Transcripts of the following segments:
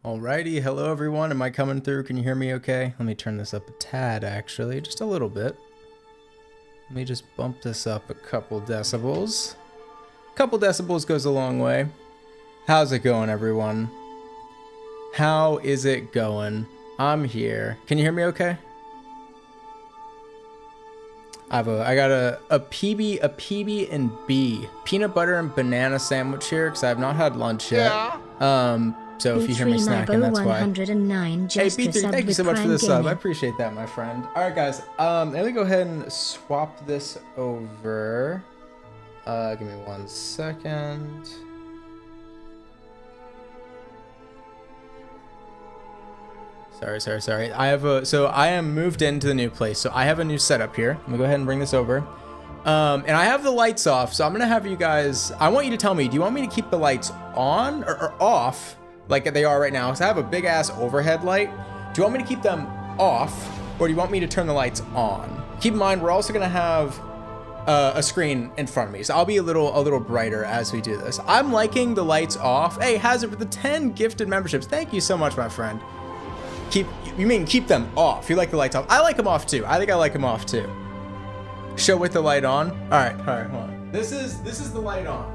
Alrighty, hello everyone. Am I coming through? Can you hear me okay? Let me turn this up a tad, actually, just a little bit. Let me just bump this up a couple decibels. A couple decibels goes a long way. How's it going, everyone? How is it going? I'm here. Can you hear me okay? I got a PB and B peanut butter and banana sandwich here because I have not had lunch yet. Yeah. So if you hear me snacking, that's why. Hey, B3, thank you so much for the sub. I appreciate that, my friend. All right, guys. Let me go ahead and swap this over. Give me 1 second. Sorry. I am moved into the new place, so I have a new setup here. Let me go ahead and bring this over. And I have the lights off, so I'm gonna have you guys. I want you to tell me, do you want me to keep the lights on or off? Like they are right now, because I have a big ass overhead light. Do you want me to keep them off, or do you want me to turn the lights on? Keep in mind, we're also gonna have a screen in front of me, so I'll be a little brighter as we do this. I'm liking the lights off. Hey, Hazard with the 10 gifted memberships. Thank you so much, my friend. You mean keep them off? You like the lights off? I like them off too. I think I like them off too. Show with the light on. All right, hold on. This is the light on.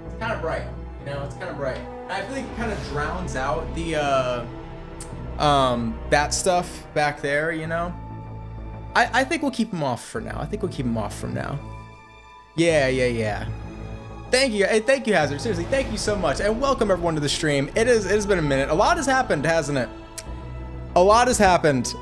It's kind of bright. You know, it's kind of bright. I feel like it kind of drowns out the that stuff back there, you know. I think we'll keep them off for now. Yeah. Thank you. Hey, thank you, Hazard. Seriously, thank you so much, and welcome everyone to the stream. It has been a minute. A lot has happened, hasn't it? A lot has happened.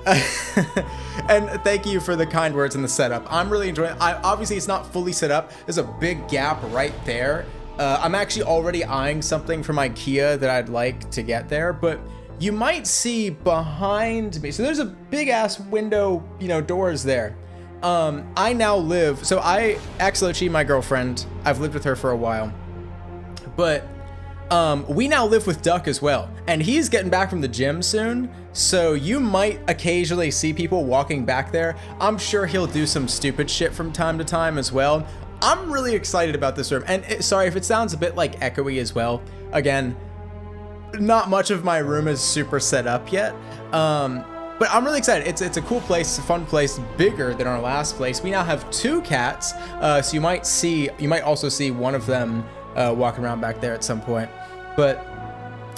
And thank you for the kind words and the setup. I'm really enjoying it. Obviously, it's not fully set up. There's a big gap right there. I'm actually already eyeing something from IKEA that I'd like to get there, but you might see behind me. So there's a big ass window, you know, doors there. I now live, so Axelochi, my girlfriend, I've lived with her for a while, but we now live with Duck as well, and he's getting back from the gym soon, so you might occasionally see people walking back there. I'm sure he'll do some stupid shit from time to time as well. I'm really excited about this room, and sorry if it sounds a bit like echoey as well. Again, not much of my room is super set up yet, but I'm really excited. It's a cool place, it's a fun place, bigger than our last place. We now have 2 cats, so you might also see one of them walking around back there at some point. But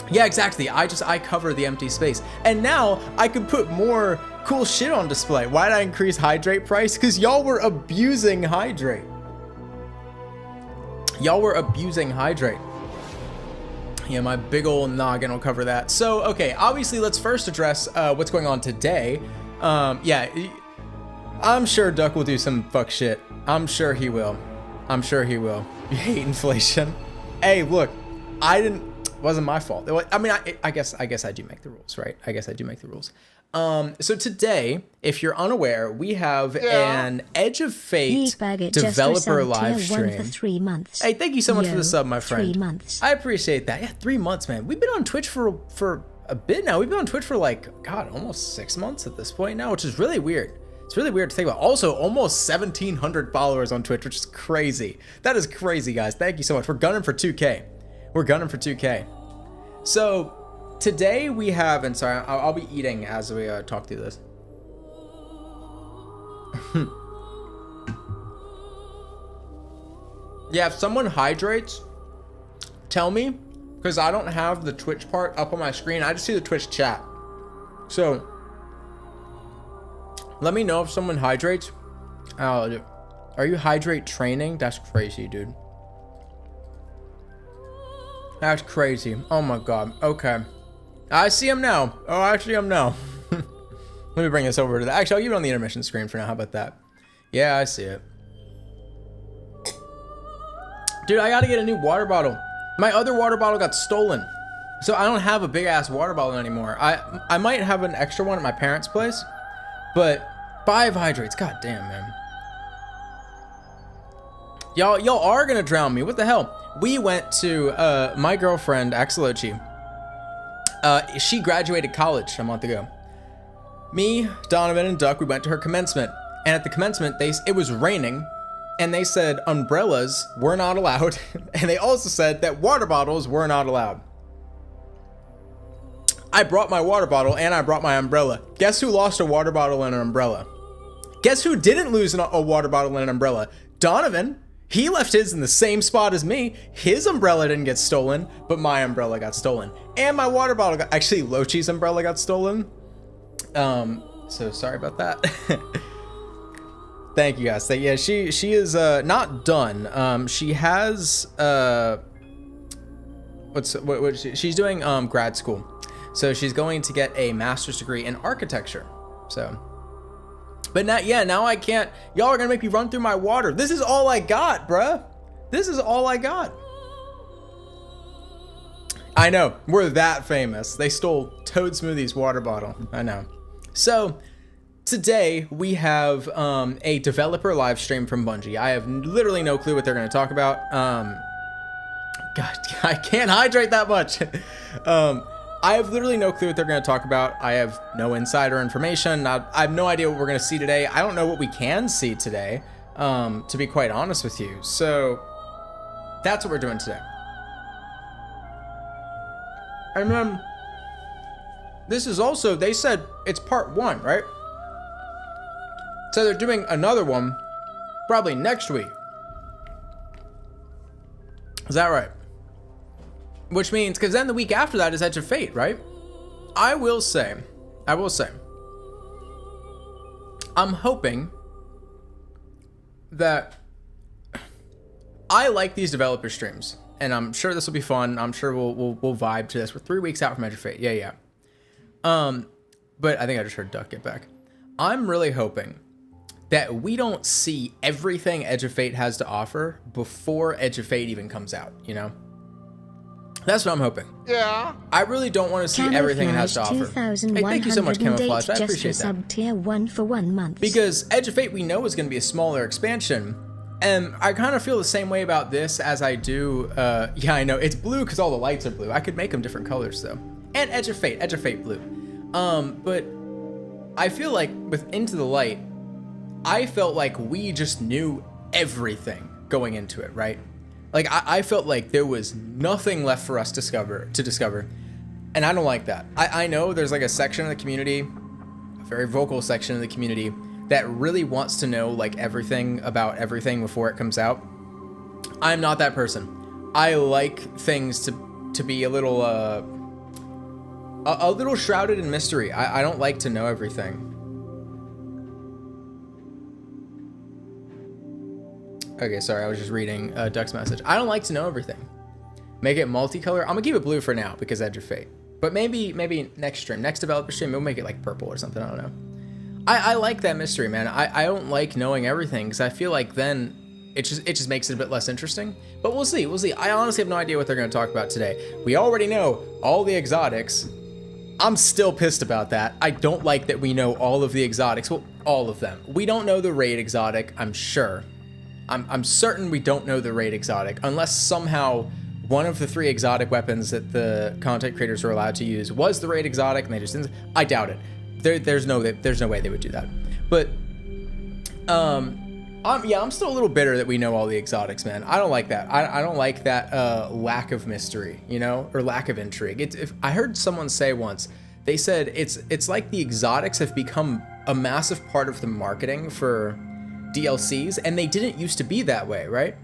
yeah, exactly. I cover the empty space, and now I can put more cool shit on display. Why did I increase hydrate price? Because y'all were abusing hydrate. Yeah, my big old noggin will cover that. So, okay, obviously, let's first address what's going on today. Yeah, I'm sure Duck will do some fuck shit. I'm sure he will. You hate inflation. Hey, look, wasn't my fault. I mean, I guess I do make the rules, right? So today, if you're unaware, we have an Edge of Fate developer live stream. 3 months. Hey, thank you so much for the sub, my friend. 3 months. I appreciate that. Yeah, 3 months, man. We've been on Twitch for a bit now. We've been on Twitch for like, God, almost 6 months at this point now, which is really weird. It's really weird to think about. Also, almost 1,700 followers on Twitch, which is crazy. That is crazy, guys. Thank you so much. We're gunning for 2K. So today we have, and sorry, I'll be eating as we talk through this. Yeah, if someone hydrates, tell me, because I don't have the Twitch part up on my screen. I just see the Twitch chat. So let me know if someone hydrates. Are you hydrate training? That's crazy, dude. That's crazy. Oh my God. Okay. I see him now. Oh, actually, I'm now. Let me bring this over to actually, I'll keep it on the intermission screen for now. How about that? Yeah, I see it. Dude, I gotta get a new water bottle. My other water bottle got stolen, so I don't have a big ass water bottle anymore. I might have an extra one at my parents' place, but 5 hydrates. God damn, man. Y'all are gonna drown me. What the hell? We went to my girlfriend Axelochi. She graduated college a month ago. Me, Donovan, and Duck, we went to her commencement, and at the commencement, it was raining, and they said umbrellas were not allowed, and they also said that water bottles were not allowed. I brought my water bottle and I brought my umbrella. Guess who lost a water bottle and an umbrella? Guess who didn't lose a water bottle and an umbrella? Donovan. He left his in the same spot as me. His umbrella didn't get stolen, but my umbrella got stolen. And my water bottle got, actually Lochi's umbrella got stolen. So sorry about that. Thank you guys. Yeah, she is not done. She has she's doing grad school. So she's going to get a master's degree in architecture. So but now I can't. Y'all are gonna make me run through my water. This is all I got, bruh. This is all I got. I know, we're that famous. They stole Toad Smoothie's water bottle. I know. So today we have a developer live stream from Bungie. I have literally no clue what they're gonna talk about. God, I can't hydrate that much. I have literally no clue what they're going to talk about. I have no insider information. I have no idea what we're going to see today. I don't know what we can see today, to be quite honest with you. So that's what we're doing today. And then this is also, they said it's part 1, right? So they're doing another one probably next week. Is that right? Which means, because then the week after that is Edge of Fate, right? I will say, I'm hoping that I like these developer streams, and I'm sure this will be fun. I'm sure we'll vibe to this. We're 3 weeks out from Edge of Fate. Yeah. But I think I just heard Duck get back. I'm really hoping that we don't see everything Edge of Fate has to offer before Edge of Fate even comes out, you know? That's what I'm hoping. Yeah. I really don't want to see everything it has to offer. Hey, thank you so much, Camouflage. I appreciate that. Tier 1 for 1 month. Because Edge of Fate we know is going to be a smaller expansion. And I kind of feel the same way about this as I do. Yeah, I know. It's blue because all the lights are blue. I could make them different colors, though. And Edge of Fate blue. But I feel like with Into the Light, I felt like we just knew everything going into it, right? Like, I felt like there was nothing left for us to discover. And I don't like that. I know there's like a section of the community, a very vocal section of the community, that really wants to know like everything about everything before it comes out. I'm not that person. I like things to be a little shrouded in mystery. I don't like to know everything. Okay, sorry, I was just reading Duck's message. I don't like to know everything. Make it multicolor. I'm gonna keep it blue for now because Edge of Fate. But maybe next stream, next developer stream, we'll make it like purple or something. I don't know. I like that mystery, man. I don't like knowing everything because I feel like then it just makes it a bit less interesting. But we'll see. I honestly have no idea what they're gonna talk about today. We already know all the exotics. I'm still pissed about that. I don't like that we know all of the exotics. Well, all of them. We don't know the raid exotic, I'm sure. I'm certain we don't know the raid exotic unless somehow one of the 3 exotic weapons that the content creators were allowed to use was the raid exotic and they just didn't. I doubt it. There's no way they would do that. But I'm still a little bitter that we know all the exotics, man. I don't like that. I don't like that lack of mystery, you know, or lack of intrigue. If I heard someone say once, they said it's like the exotics have become a massive part of the marketing for DLCs, and they didn't used to be that way, right?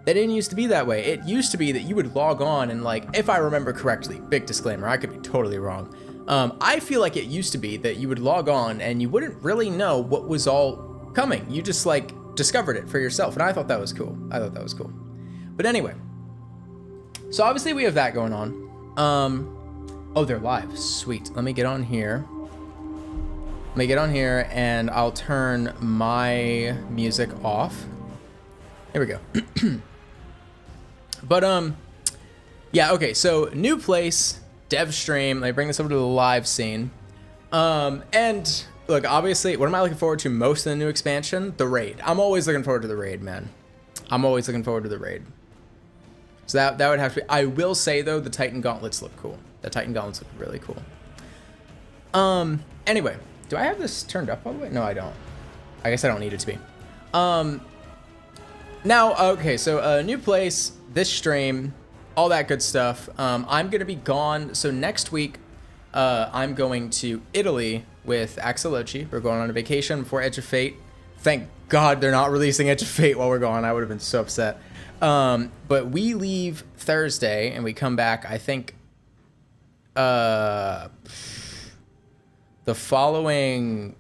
They didn't used to be that way. It used to be that you would log on and, like, if I remember correctly, big disclaimer, I could be totally wrong. I feel like it used to be that you would log on and you wouldn't really know what was all coming. You just, like, discovered it for yourself, and I thought that was cool. But anyway, so obviously we have that going on. Oh, they're live. Sweet. Let me get on here. And I'll turn my music off. Here we go. But, yeah, okay, so new place, dev stream. Let me bring this over to the live scene. And look, obviously, what am I looking forward to most in the new expansion? The raid. I'm always looking forward to the raid, man. So that would have to be. I will say, though, the Titan gauntlets look cool. The Titan gauntlets look really cool. Anyway. Do I have this turned up all the way? No, I don't. I guess I don't need it to be. Now, okay, so new place, this stream, all that good stuff. I'm going to be gone. So next week, I'm going to Italy with Axelochi. We're going on a vacation before Edge of Fate. Thank God they're not releasing Edge of Fate while we're gone. I would have been so upset. But we leave Thursday and we come back, I think, the following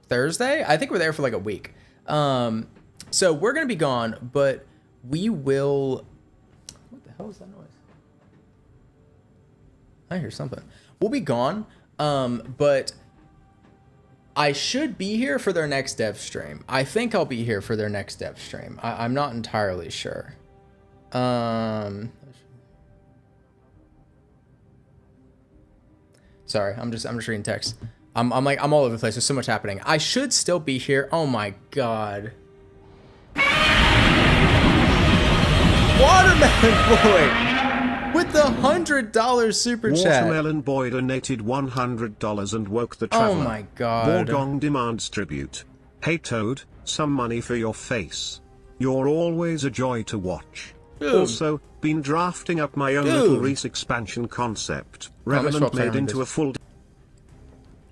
Thursday. I think we're there for like a week. So we're going to be gone, but we will... What the hell is that noise? I hear something. We'll be gone, but I should be here for their next dev stream. I think I'll be here for their next dev stream. I'm not entirely sure. Sorry, I'm just reading text. I'm all over the place. There's so much happening. I should still be here. Oh my god. Watermelon Boy with the $100 super chat. Watermelon Boy donated $100 and woke the traveler. Oh my god. Borgong demands tribute. Hey Toad, some money for your face. You're always a joy to watch. Dude. Also, been drafting up my own little Reese expansion concept. Revenant made into a full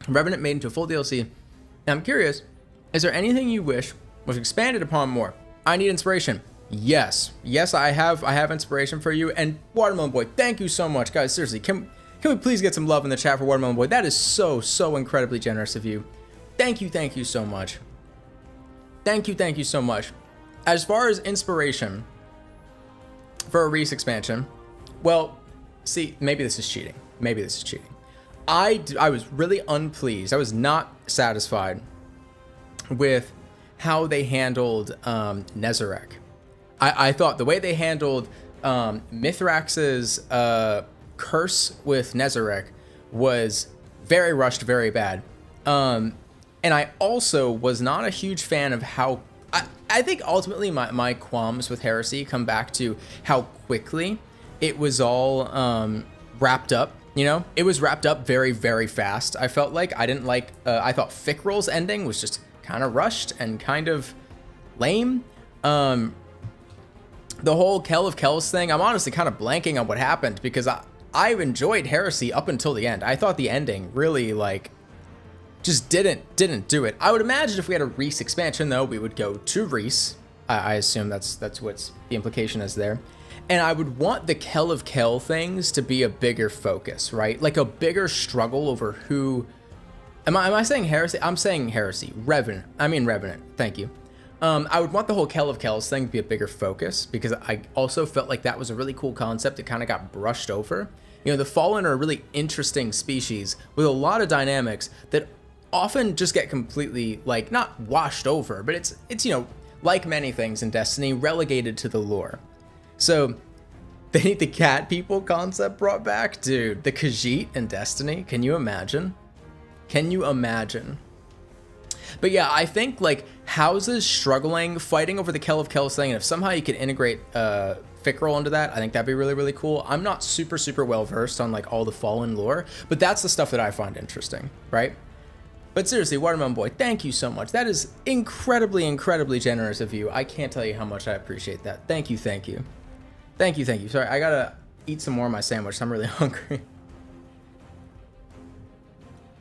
DLC. Now I'm curious, is there anything you wish was expanded upon more? I need inspiration. Yes, I have inspiration for you. And Watermelon Boy, thank you so much, guys. Seriously, can we please get some love in the chat for Watermelon Boy? That is so incredibly generous of you. Thank you so much. Thank you so much. As far as inspiration for a Reese expansion, well, see, maybe this is cheating. I was really unpleased. I was not satisfied with how they handled Nezarec. I thought the way they handled Mithrax's curse with Nezarec was very rushed, very bad. And I also was not a huge fan of how... I think ultimately my qualms with Heresy come back to how quickly it was all wrapped up. You know, it was wrapped up very, very fast. I felt like I didn't like... I thought Fickrell's ending was just kind of rushed and kind of lame. The whole Kell of Kells thing, I'm honestly kind of blanking on what happened because I enjoyed Heresy up until the end. I thought the ending really, like, just didn't do it. I would imagine if we had a Reese expansion, though, we would go to Reese. I assume that's what's the implication is there. And I would want the Kell of Kell things to be a bigger focus, right? Like a bigger struggle over who... Am I saying Heresy? I'm saying Heresy. Revenant. Thank you. I would want the whole Kell of Kells thing to be a bigger focus because I also felt like that was a really cool concept that kind of got brushed over. You know, the Fallen are a really interesting species with a lot of dynamics that often just get completely, like, not washed over, but it's you know, like many things in Destiny, relegated to the lore. So they need the cat people concept brought back. Dude, the Khajiit in Destiny, can you imagine? But yeah, I think like houses struggling, fighting over the Kell of Kells thing, and if somehow you could integrate Fickrell into that, I think that'd be really, really cool. I'm not super well versed on like all the Fallen lore, but that's the stuff that I find interesting, right? But seriously, Watermelon Boy, thank you so much. That is incredibly generous of you. I can't tell you how much I appreciate that. Thank you. Sorry, I gotta eat some more of my sandwich. I'm really hungry.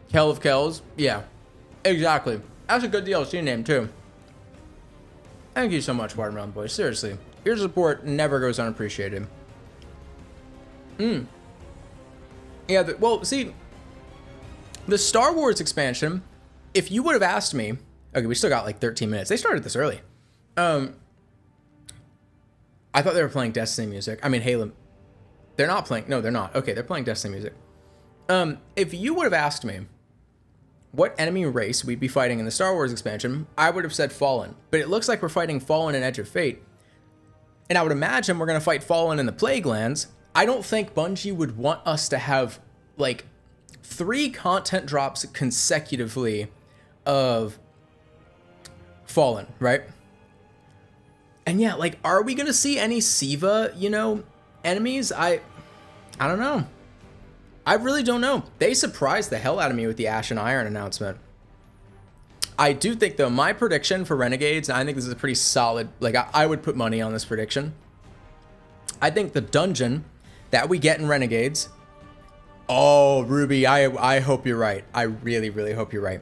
Kell of Kells, yeah, exactly. That's a good DLC name, too. Thank you so much, Watermelon Boy. Seriously. Your support never goes unappreciated. Yeah, well, see, the Star Wars expansion, if you would have asked me... Okay, we still got like 13 minutes. They started this early. I thought they were playing Destiny music. I mean, Halo. They're not playing... No, they're not. Okay, they're playing Destiny music. If you would have asked me what enemy race we'd be fighting in the Star Wars expansion, I would have said Fallen. But it looks like we're fighting Fallen in Edge of Fate. And I would imagine we're going to fight Fallen in the Plague Lands. I don't think Bungie would want us to have, like, 3 content drops consecutively of Fallen, right? And yeah, like, are we going to see any Siva, you know, enemies? I don't know. I really don't know. They surprised the hell out of me with the Ash and Iron announcement. I do think, though, my prediction for Renegades, and I think this is a pretty solid, like, I would put money on this prediction. I think the dungeon that we get in Renegades Oh, Ruby, I hope you're right. I really, really hope you're right.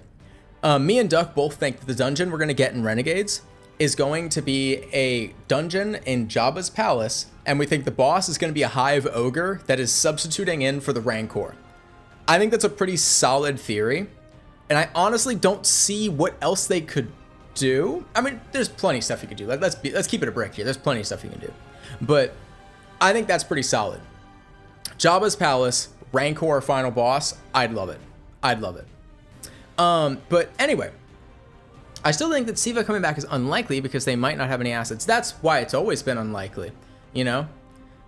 Me and Duck both think that the dungeon we're going to get in Renegades is going to be a dungeon in Jabba's palace, and we think the boss is going to be a hive ogre that is substituting in for the Rancor. I think that's a pretty solid theory, and I honestly don't see what else they could do. I mean, there's plenty of stuff you could do. Let's keep it a brick here. There's plenty of stuff you can do, but I think that's pretty solid. Jabba's palace, Rancor final boss. I'd love it. I'd love it. But anyway, I still think that Siva coming back is unlikely because they might not have any assets. That's why it's always been unlikely, you know?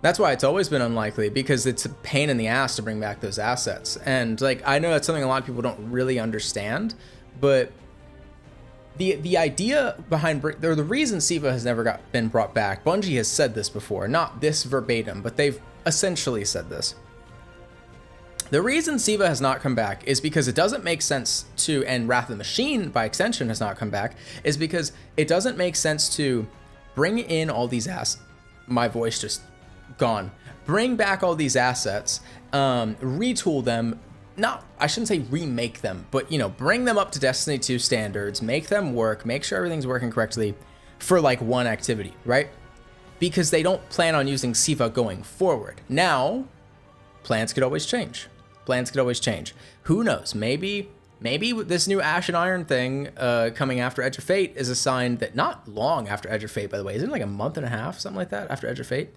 That's why it's always been unlikely, because it's a pain in the ass to bring back those assets. And like, I know that's something a lot of people don't really understand, but the idea behind, or the reason Siva has never been brought back, Bungie has said this before, not this verbatim, but they've essentially said this. The reason Siva has not come back is because it doesn't make sense to, and Wrath of the Machine by extension has not come back, is because it doesn't make sense to bring in all these my voice just gone. Bring back all these assets, retool them, I shouldn't say remake them, but you know, bring them up to Destiny 2 standards, make them work, make sure everything's working correctly for like one activity, right? Because they don't plan on using Siva going forward. Now, plans could always change. Plans could always change. Who knows? Maybe this new Ash and Iron thing coming after Edge of Fate is a sign that, not long after Edge of Fate, by the way, isn't it like a month and a half, something like that, after Edge of Fate?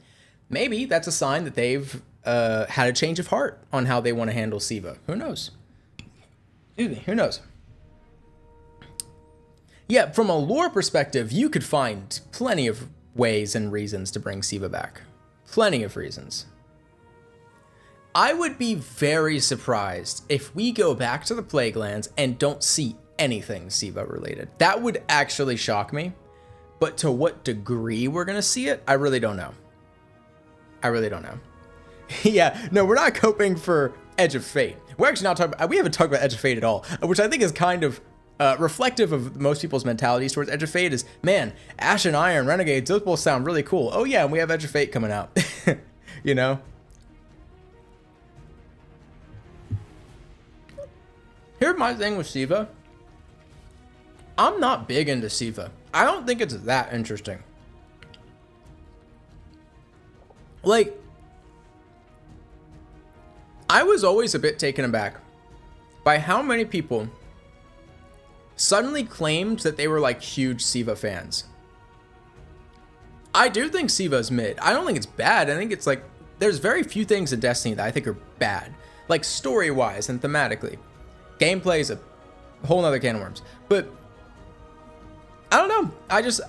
Maybe that's a sign that they've had a change of heart on how they want to handle Siva. Who knows? Excuse me, who knows? Yeah, from a lore perspective, you could find plenty of ways and reasons to bring Siva back. Plenty of reasons. I would be very surprised if we go back to the Plaguelands and don't see anything Siva related. That would actually shock me. But to what degree we're going to see it, I really don't know. I really don't know. Yeah, no, we're not coping for Edge of Fate. We're actually not talking about, we haven't talked about Edge of Fate at all, which I think is kind of reflective of most people's mentalities towards Edge of Fate is, man, Ash and Iron, Renegades, those both sound really cool. Oh yeah, and we have Edge of Fate coming out. You know? Here's my thing with Siva. I'm not big into Siva. I don't think it's that interesting. Like, I was always a bit taken aback by how many people suddenly claimed that they were like huge Siva fans. I do think Siva's mid. I don't think it's bad. I think it's like, there's very few things in Destiny that I think are bad. Like story-wise and thematically. Gameplay is a whole nother can of worms. But I don't know. I just,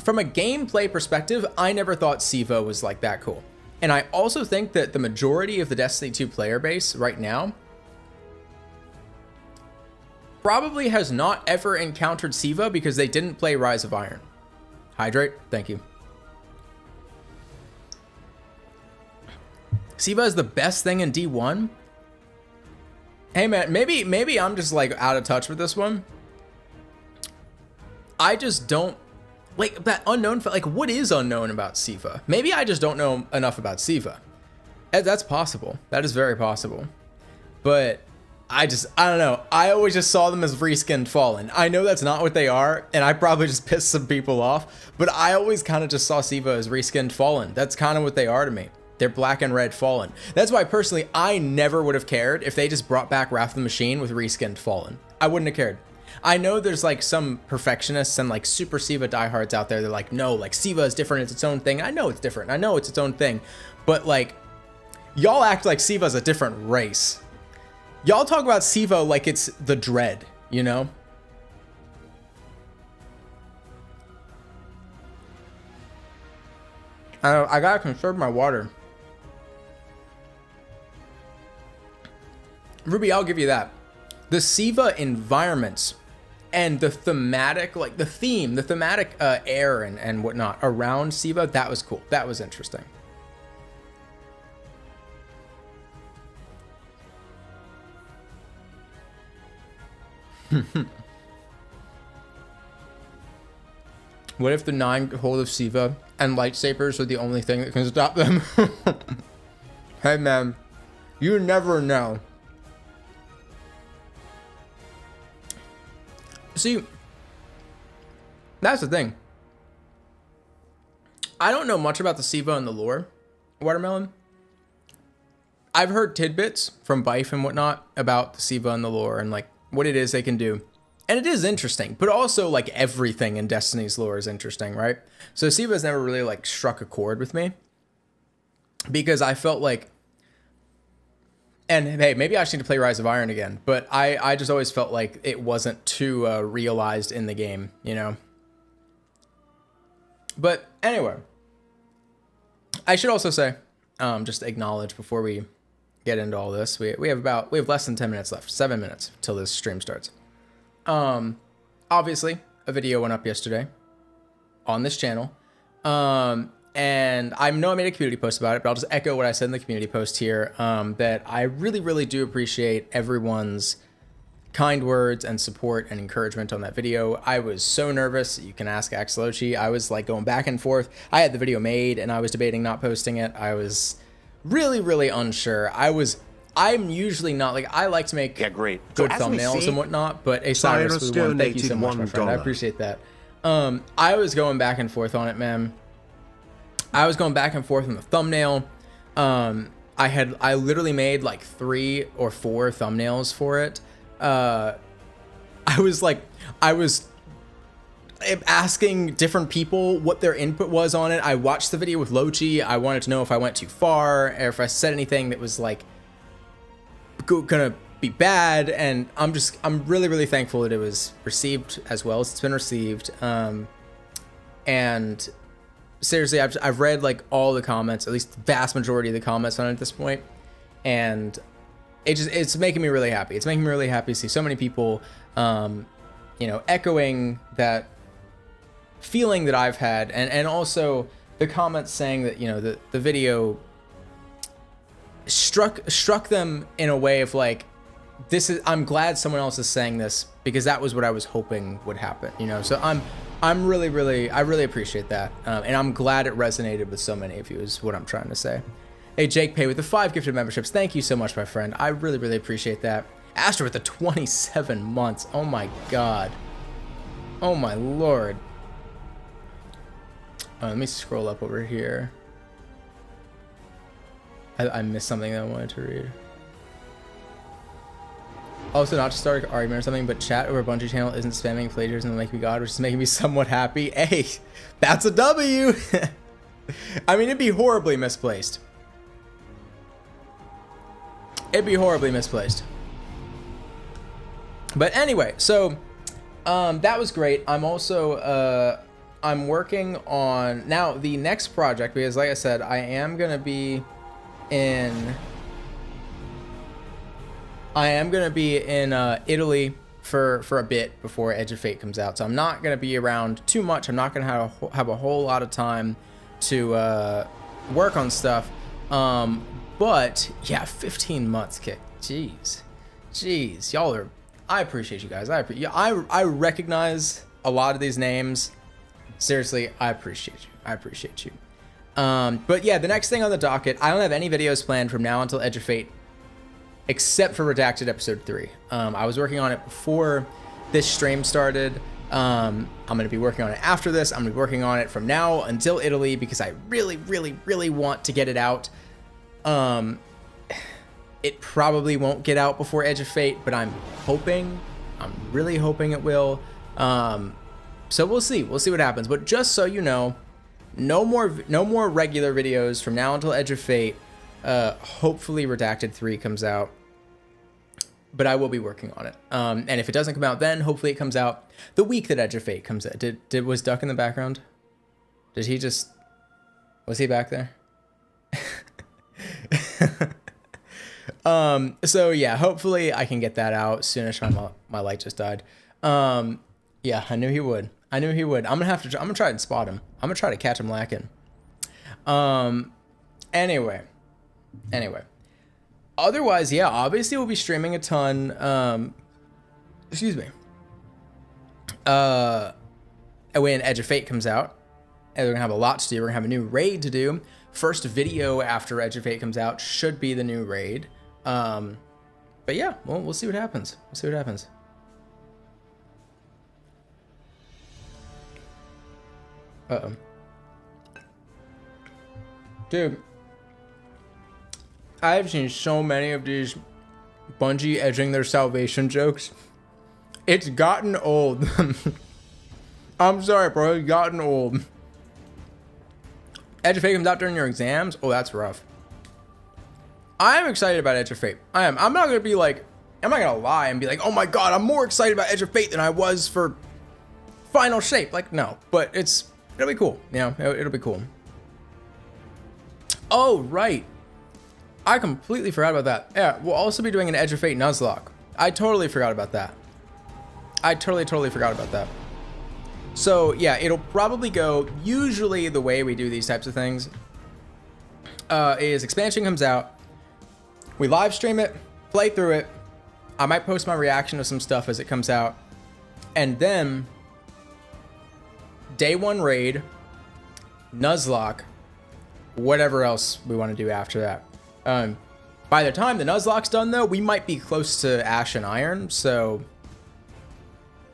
from a gameplay perspective, I never thought Siva was like that cool. And I also think that the majority of the Destiny 2 player base right now probably has not ever encountered Siva because they didn't play Rise of Iron. Hydrate, thank you. Siva is the best thing in D1. Hey man, maybe I'm just like out of touch with this one. I just don't like that unknown. Like, what is unknown about Siva? Maybe I just don't know enough about Siva. That's possible. That is very possible. But I don't know. I always just saw them as reskinned Fallen. I know that's not what they are, and I probably just pissed some people off. But I always kind of just saw Siva as reskinned Fallen. That's kind of what they are to me. They're black and red Fallen. That's why personally, I never would have cared if they just brought back Wrath of the Machine with reskinned Fallen. I wouldn't have cared. I know there's like some perfectionists and like super Siva diehards out there. They're like, no, like Siva is different. It's its own thing. I know it's different. I know it's its own thing. But like, y'all act like Siva is a different race. Y'all talk about Siva like it's the Dread, you know? I gotta conserve my water. Ruby, I'll give you that. The Siva environments and the thematic, like the thematic air and whatnot around Siva, that was cool. That was interesting. What if the 9 get hold of Siva and lightsabers are the only thing that can stop them? Hey man, You never know. See, that's the thing. I don't know much about the SIVA and the lore watermelon. I've heard tidbits from Bife and whatnot about the SIVA and the lore and like what it is they can do. And it is interesting, but also like everything in Destiny's lore is interesting, right? So SIVA's never really like struck a chord with me because I felt like, and hey, maybe I just need to play Rise of Iron again, but I just always felt like it wasn't too realized in the game, you know? But anyway, I should also say, just acknowledge before we get into all this, we have less than 10 minutes left, 7 minutes till this stream starts. Obviously a video went up yesterday on this channel. And I know I made a community post about it, but I'll just echo what I said in the community post here, that I really, really do appreciate everyone's kind words and support and encouragement on that video. I was so nervous. You can ask Axelochi. I was like going back and forth. I had the video made and I was debating not posting it. I was really, really unsure. I'm usually not like, I like to make good thumbnails and whatnot, but Cyrus was one. Thank you so much, my friend. I appreciate that. I was going back and forth on it, man. I was going back and forth on the thumbnail. I literally made like 3 or 4 thumbnails for it. I was asking different people what their input was on it. I watched the video with Lochi. I wanted to know if I went too far or if I said anything that was like gonna be bad. And I'm really, really thankful that it was received as well as it's been received. And seriously, I've read like all the comments, at least the vast majority of the comments on it at this point, and it's making me really happy. It's making me really happy to see so many people, echoing that feeling that I've had, and also the comments saying that the video struck them in a way of like, I'm glad someone else is saying this because that was what I was hoping would happen, So I really appreciate that, and I'm glad it resonated with so many of you is what I'm trying to say. Hey, Jake Pay with the 5 gifted memberships. Thank you so much, my friend. I really, really appreciate that. Astra with the 27 months. Oh my God. Oh my Lord. Let me scroll up over here. I missed something that I wanted to read. Also, not to start an argument or something, but chat over Bungie channel isn't spamming plagiarism and make me God, which is making me somewhat happy. Hey, that's a W. I mean, it'd be horribly misplaced. It'd be horribly misplaced. But anyway, so that was great. I'm also I'm working on now the next project because, like I said, I am gonna be in Italy for a bit before Edge of Fate comes out, so I'm not gonna be around too much. I'm not gonna have a whole lot of time to work on stuff. But yeah, 15 months kick. Jeez, y'all are. I appreciate you guys. I recognize a lot of these names. Seriously, I appreciate you. But yeah, the next thing on the docket, I don't have any videos planned from now until Edge of Fate, except for Redacted Episode 3. I was working on it before this stream started. I'm going to be working on it after this. I'm going to be working on it from now until Italy because I really, really, really want to get it out. It probably won't get out before Edge of Fate, but I'm really hoping it will. So we'll see what happens. But just so you know, no more regular videos from now until Edge of Fate. Hopefully Redacted 3 comes out, but I will be working on it. And if it doesn't come out then, hopefully it comes out the week that Edge of Fate comes out. Was Duck in the background? Was he back there? So yeah, hopefully I can get that out soonish. My light just died. Yeah, I knew he would. I'm gonna try and spot him. I'm gonna try to catch him lacking. Anyway. Otherwise, yeah, obviously we'll be streaming a ton. Excuse me. When Edge of Fate comes out, and we're gonna have a lot to do. We're gonna have a new raid to do. First video after Edge of Fate comes out should be the new raid. But yeah, well, we'll see what happens. We'll see what happens. Uh-oh. Dude, I've seen so many of these Bungie edging their salvation jokes. It's gotten old. I'm sorry, bro. It's gotten old. Edge of Fate comes out during your exams? Oh, that's rough. I am excited about Edge of Fate. I am. I'm not going to be like, I'm not going to lie and be like, oh my God, I'm more excited about Edge of Fate than I was for Final Shape. Like, no. But it'll be cool. You know, it'll be cool. Oh, right. I completely forgot about that. Yeah, we'll also be doing an Edge of Fate Nuzlocke. I totally forgot about that. I totally forgot about that. So, yeah, it'll probably go, usually the way we do these types of things is expansion comes out, we live stream it, play through it, I might post my reaction to some stuff as it comes out, and then day one raid, Nuzlocke, whatever else we want to do after that. By the time the Nuzlocke's done, though, we might be close to Ash and Iron, so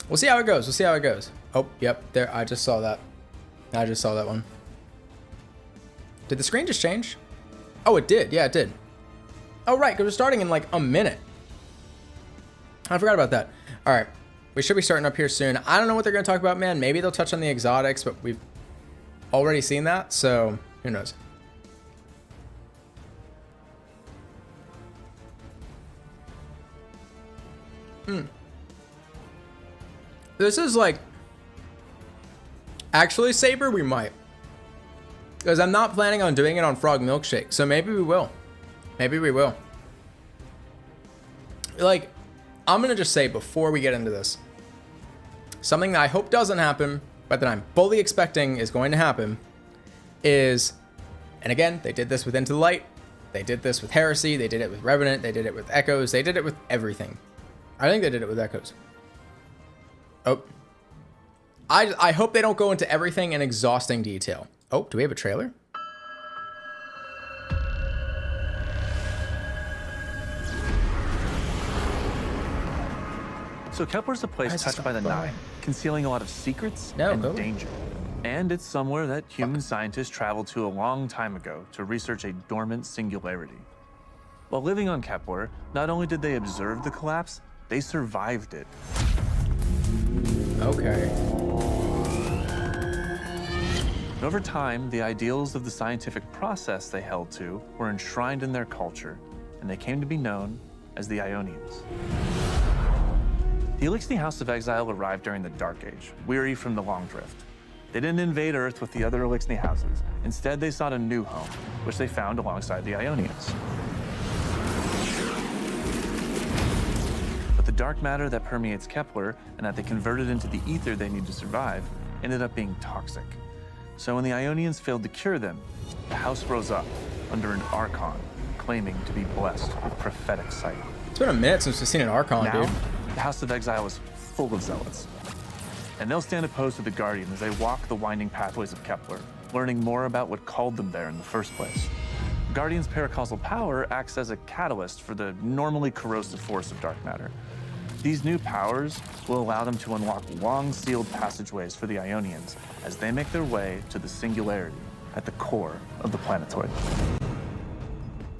we'll see how it goes. We'll see how it goes. Oh, yep, there. I just saw that. I just saw that one. Did the screen just change? Oh, it did. Yeah, it did. Oh, right, because we're starting in like a minute. I forgot about that. All right, we should be starting up here soon. I don't know what they're going to talk about, man. Maybe they'll touch on the exotics, but we've already seen that, so who knows? This is like, actually, Saber, we might. Because I'm not planning on doing it on Frog Milkshake, so maybe we will. Maybe we will. Like, I'm going to just say before we get into this, something that I hope doesn't happen, but that I'm fully expecting is going to happen, is, and again, they did this with Into the Light, they did this with Heresy, they did it with Revenant, they did it with Echoes, they did it with everything. I think they did it with Echoes. Oh. I hope they don't go into everything in exhausting detail. Oh, do we have a trailer? So Kepler's a place touched by the Nine, concealing a lot of secrets and danger. And it's somewhere that human scientists traveled to a long time ago to research a dormant singularity. While living on Kepler, not only did they observe the collapse, they survived it. Okay. And over time, the ideals of the scientific process they held to were enshrined in their culture, and they came to be known as the Ionians. The Elixni House of Exile arrived during the Dark Age, weary from the Long Drift. They didn't invade Earth with the other Elixni houses. Instead, they sought a new home, which they found alongside the Ionians. But the dark matter that permeates Kepler and that they converted into the ether they need to survive ended up being toxic. So when the Ionians failed to cure them, the house rose up under an Archon, claiming to be blessed with prophetic sight. It's been a minute since we've seen an Archon, now, dude. The House of Exile is full of zealots. And they'll stand opposed to the Guardian as they walk the winding pathways of Kepler, learning more about what called them there in the first place. Guardian's paracausal power acts as a catalyst for the normally corrosive force of dark matter. These new powers will allow them to unlock long sealed passageways for the Ionians as they make their way to the singularity at the core of the planetoid.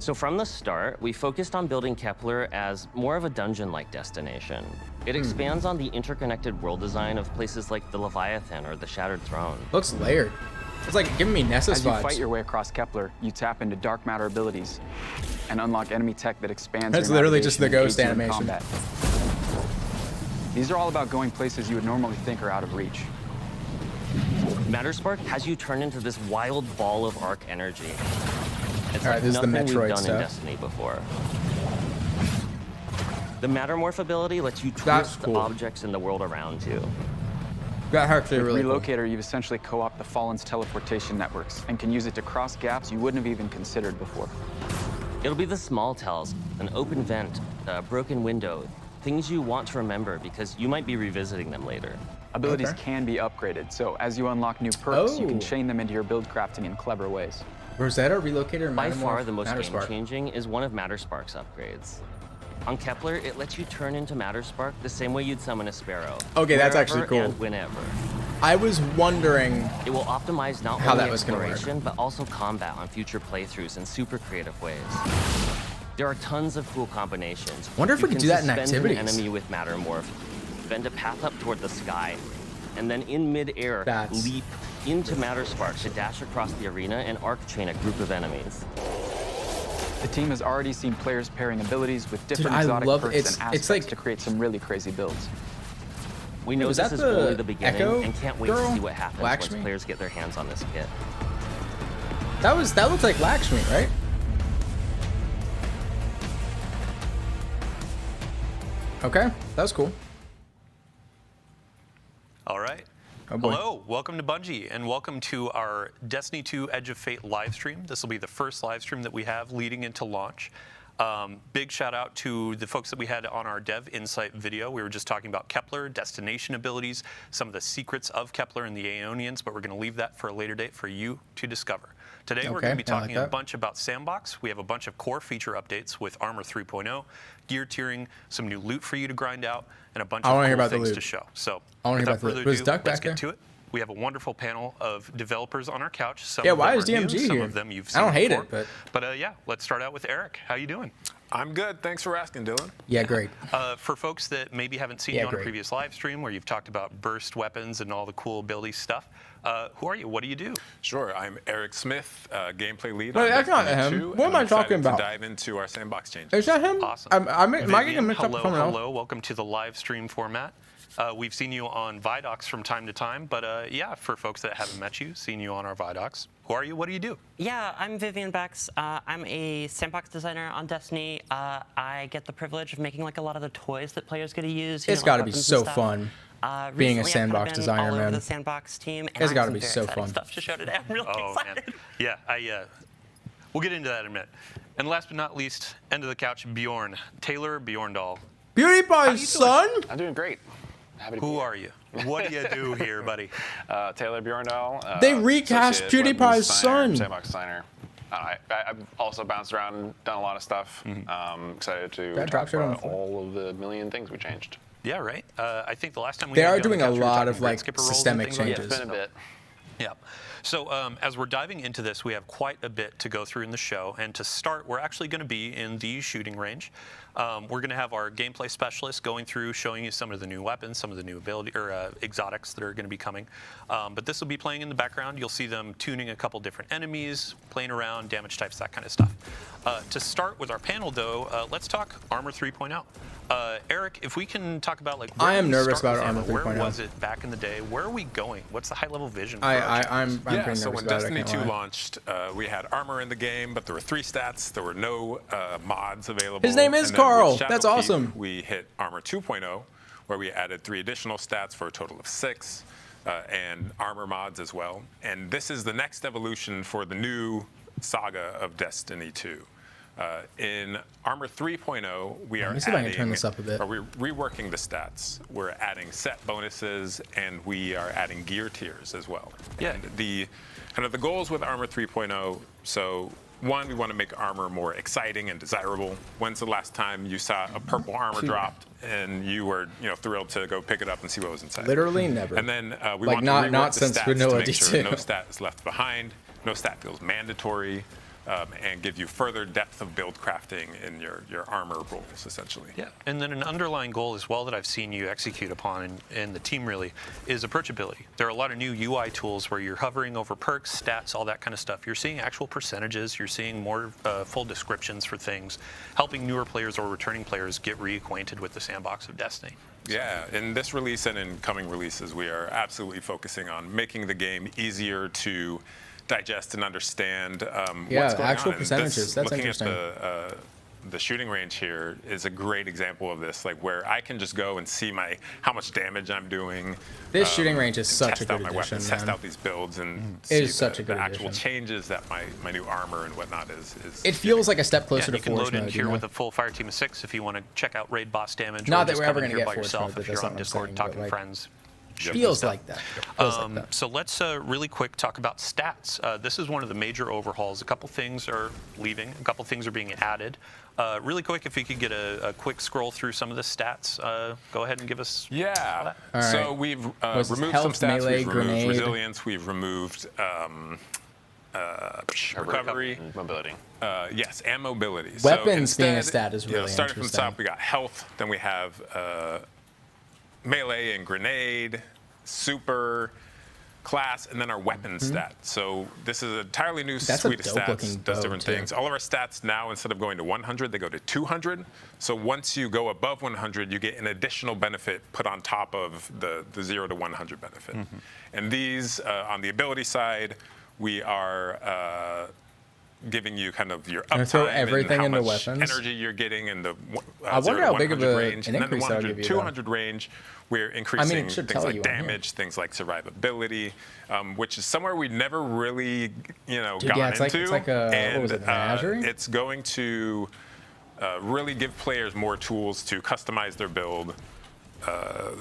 So from the start, we focused on building Kepler as more of a dungeon-like destination. It expands on the interconnected world design of places like the Leviathan or the Shattered Throne. Looks layered. It's like giving me Nessus As you vibes. fight your way across Kepler, you tap into dark matter abilities and unlock enemy tech that expands That's your literally just the navigation ghost and aids you in animation. combat. These are all about going places you would normally think are out of reach. Matterspark has you turn into this wild ball of arc energy. It's All right, like this is the nothing we've Metroid done stuff. in Destiny before. The Mattermorph ability lets you That's twist cool. objects in the world around you. That actually With really cool. Relocator, you've essentially co-opted the Fallen's teleportation networks and can use it to cross gaps you wouldn't have even considered before. It'll be the small tells, an open vent, a broken window, things you want to remember because you might be revisiting them later. Abilities Okay. can be upgraded, so as you unlock new perks, you Oh. can chain them into your build crafting in clever ways. Rosetta Relocator and By Mattermorph, far, the most Matterspark. game-changing is one of Matterspark's upgrades. On Kepler, it lets you turn into Matterspark the same way you'd summon a Sparrow. Okay, that's wherever actually cool. And whenever. I was wondering It will optimize not how only that was gonna work. exploration, but also combat on future playthroughs in super creative ways. There are tons of cool combinations. Wonder if You we could can do that in suspend activities. An enemy with Mattermorph, bend a path up toward the sky, and then in mid-air, That's- leap into Matterspark to dash across the arena and arc chain a group of enemies. The team has already seen players pairing abilities with different I exotic love- perks it's- and it's aspects like- to create some really crazy builds. We know was this that is the only the beginning Echo and can't wait girl? to see what happens Lakshmi? once players get their hands on this kit. that looked like Lakshmi, right? Okay, that was cool. All right. Oh boy. Hello, welcome to Bungie, and welcome to our Destiny 2 Edge of Fate live stream. This will be the first live stream that we have leading into launch. Big shout out to the folks that we had on our Dev Insight video. We were just talking about Kepler, destination abilities, some of the secrets of Kepler and the Aeonians, but we're going to leave that for a later date for you to discover. Today we're going to be I like talking that. a bunch about Sandbox. We have a bunch of core feature updates with Armor 3.0, gear tiering, some new loot for you to grind out, and a bunch I of wanna hear cool about the things loot. to show. So I wanna hear without about the loot. further Was ado, Duck let's back get there? to it. We have a wonderful panel of developers on our couch. Some Yeah, of why them is are new, DMG some here? of them you've I seen don't hate it, before. But yeah, let's start out with Eric. How you doing? I'm good. Thanks for asking, Dylan. Yeah, great. For folks that maybe haven't seen Yeah, you on great. a previous live stream where you've talked about burst weapons and all the cool ability stuff, who are you? What do you do? Sure. I'm Eric Smith, gameplay lead. Wait, on that's not Destiny him. 2, What and am I I'm excited talking about? To dive into our sandbox changes. Is that him? Awesome. Am I getting Vivian, mixed up with hello, someone else? hello. Welcome to the live stream format. We've seen you on Vidocs from time to time, but yeah, for folks that haven't met you, seen you on our Vidocs. Who are you? What do you do? Yeah, I'm Vivian Bex. I'm a sandbox designer on Destiny. I get the privilege of making like a lot of the toys that players get to use. It's got to be so fun being a sandbox designer, all over man. the sandbox team. And It's I got have to be some so very exciting fun. Stuff to show today. I'm really Oh, excited. man. Yeah, we'll get into that in a minute. And last but not least, end of the couch, Bjorn. Taylor Bjorndal. Beauty Pie's you son? I'm doing great. Happy to be Who here. are you? What do you do here, buddy? Taylor Bjorndal. They recast associate PewDiePie's weapons son. designer, Sandbox designer. I've also bounced around, done a lot of stuff. Excited to That drop talk shot on about the floor. all of the million things we changed. Yeah, right. I think the last time we They had are you on the doing a couch, we were lot talking of, grid like, skipper rolls and systemic things like that. changes. It's been a bit. Yeah. So as we're diving into this, we have quite a bit to go through in the show. And to start, we're actually going to be in the shooting range. We're going to have our gameplay specialist going through, showing you some of the new weapons, some of the new ability or exotics that are going to be coming. But this will be playing in the background. You'll see them tuning a couple different enemies, playing around, damage types, that kind of stuff. To start with our panel, though, let's talk Armor 3.0. Eric, if we can talk about like where I am did we nervous start about with Armor Where 3.0. was it back in the day? Where are we going? What's the high-level vision? For I'm Yeah, pretty so nervous when about Destiny it, I 2 can't lie. launched, we had armor in the game, but there were 3 stats. There were no mods available. His name is And then with Carl. Shadowkeep, That's awesome. We hit Armor 2.0, where we added 3 additional stats for a total of 6, and armor mods as well. And this is the next evolution for the new saga of Destiny 2. In Armor 3.0, we are me see if I can adding, turn this up a bit. or we're reworking the stats. We're adding set bonuses, and we are adding gear tiers as well. Yeah. And the kind of the goals with Armor 3.0. So one, we want to make armor more exciting and desirable. When's the last time you saw a purple armor dropped and you were, thrilled to go pick it up and see what was inside? Literally never. And then we Like, want not- to rework not the since stats vanilla to make sure D2. no stat is left behind, no stat feels mandatory, and give you further depth of build crafting in your armor roles, essentially. Yeah, and then an underlying goal as well that I've seen you execute upon and the team really is approachability. There are a lot of new UI tools where you're hovering over perks, stats, all that kind of stuff. You're seeing actual percentages, you're seeing more full descriptions for things, helping newer players or returning players get reacquainted with the sandbox of Destiny. Yeah, in this release and in coming releases, we are absolutely focusing on making the game easier to digest and understand what's going actual on. And percentages. That's looking interesting. at the shooting range here is a great example of this, like where I can just go and see how much damage I'm doing. This shooting range is and such a test out good my addition, weapons, test man. out these builds, and It see is such a good the actual addition. changes that my new armor and whatnot is. It feels like a step closer Yeah, to you can Forge load in mode, here you know? with a full fire team of 6 if you want to check out raid boss damage. Not or that just we're come ever in gonna here get by Forge yourself mode, but if you're that's on what I'm Discord saying, talking but, like, friends. Feels like that. So let's really quick talk about stats. This is one of the major overhauls. A couple things are leaving. A couple things are being added. Really quick, if you could get a quick scroll through some of the stats, go ahead and give us. Yeah. All So right. we've What's this, removed health, some stats. melee, We've removed grenade? resilience. We've removed recovery. Mobility. Yes, and mobility. Weapons so being a instead, stat is really starting from the interesting. top, we got health. Then we have melee and grenade, super, class, and then our weapon stat. So this is an entirely new That's a suite of dope-looking stats. Does bow, different too. things. All of our stats now, instead of going to 100, they go to 200. So once you go above 100, you get an additional benefit put on top of the 0 to 100 benefit. And these, on the ability side, we are giving you kind of your Gonna throw uptime everything and how into much weapons? energy you're getting in the I 0 wonder to how big of 100 a- range. an And then the increase that'll 100 give you, 200 range, we're increasing should things tell like you on here. damage, things like survivability, which is somewhere we never really, Dude, gone yeah, it's into. like a, and what was it, menagerie? it's going to really give players more tools to customize their build,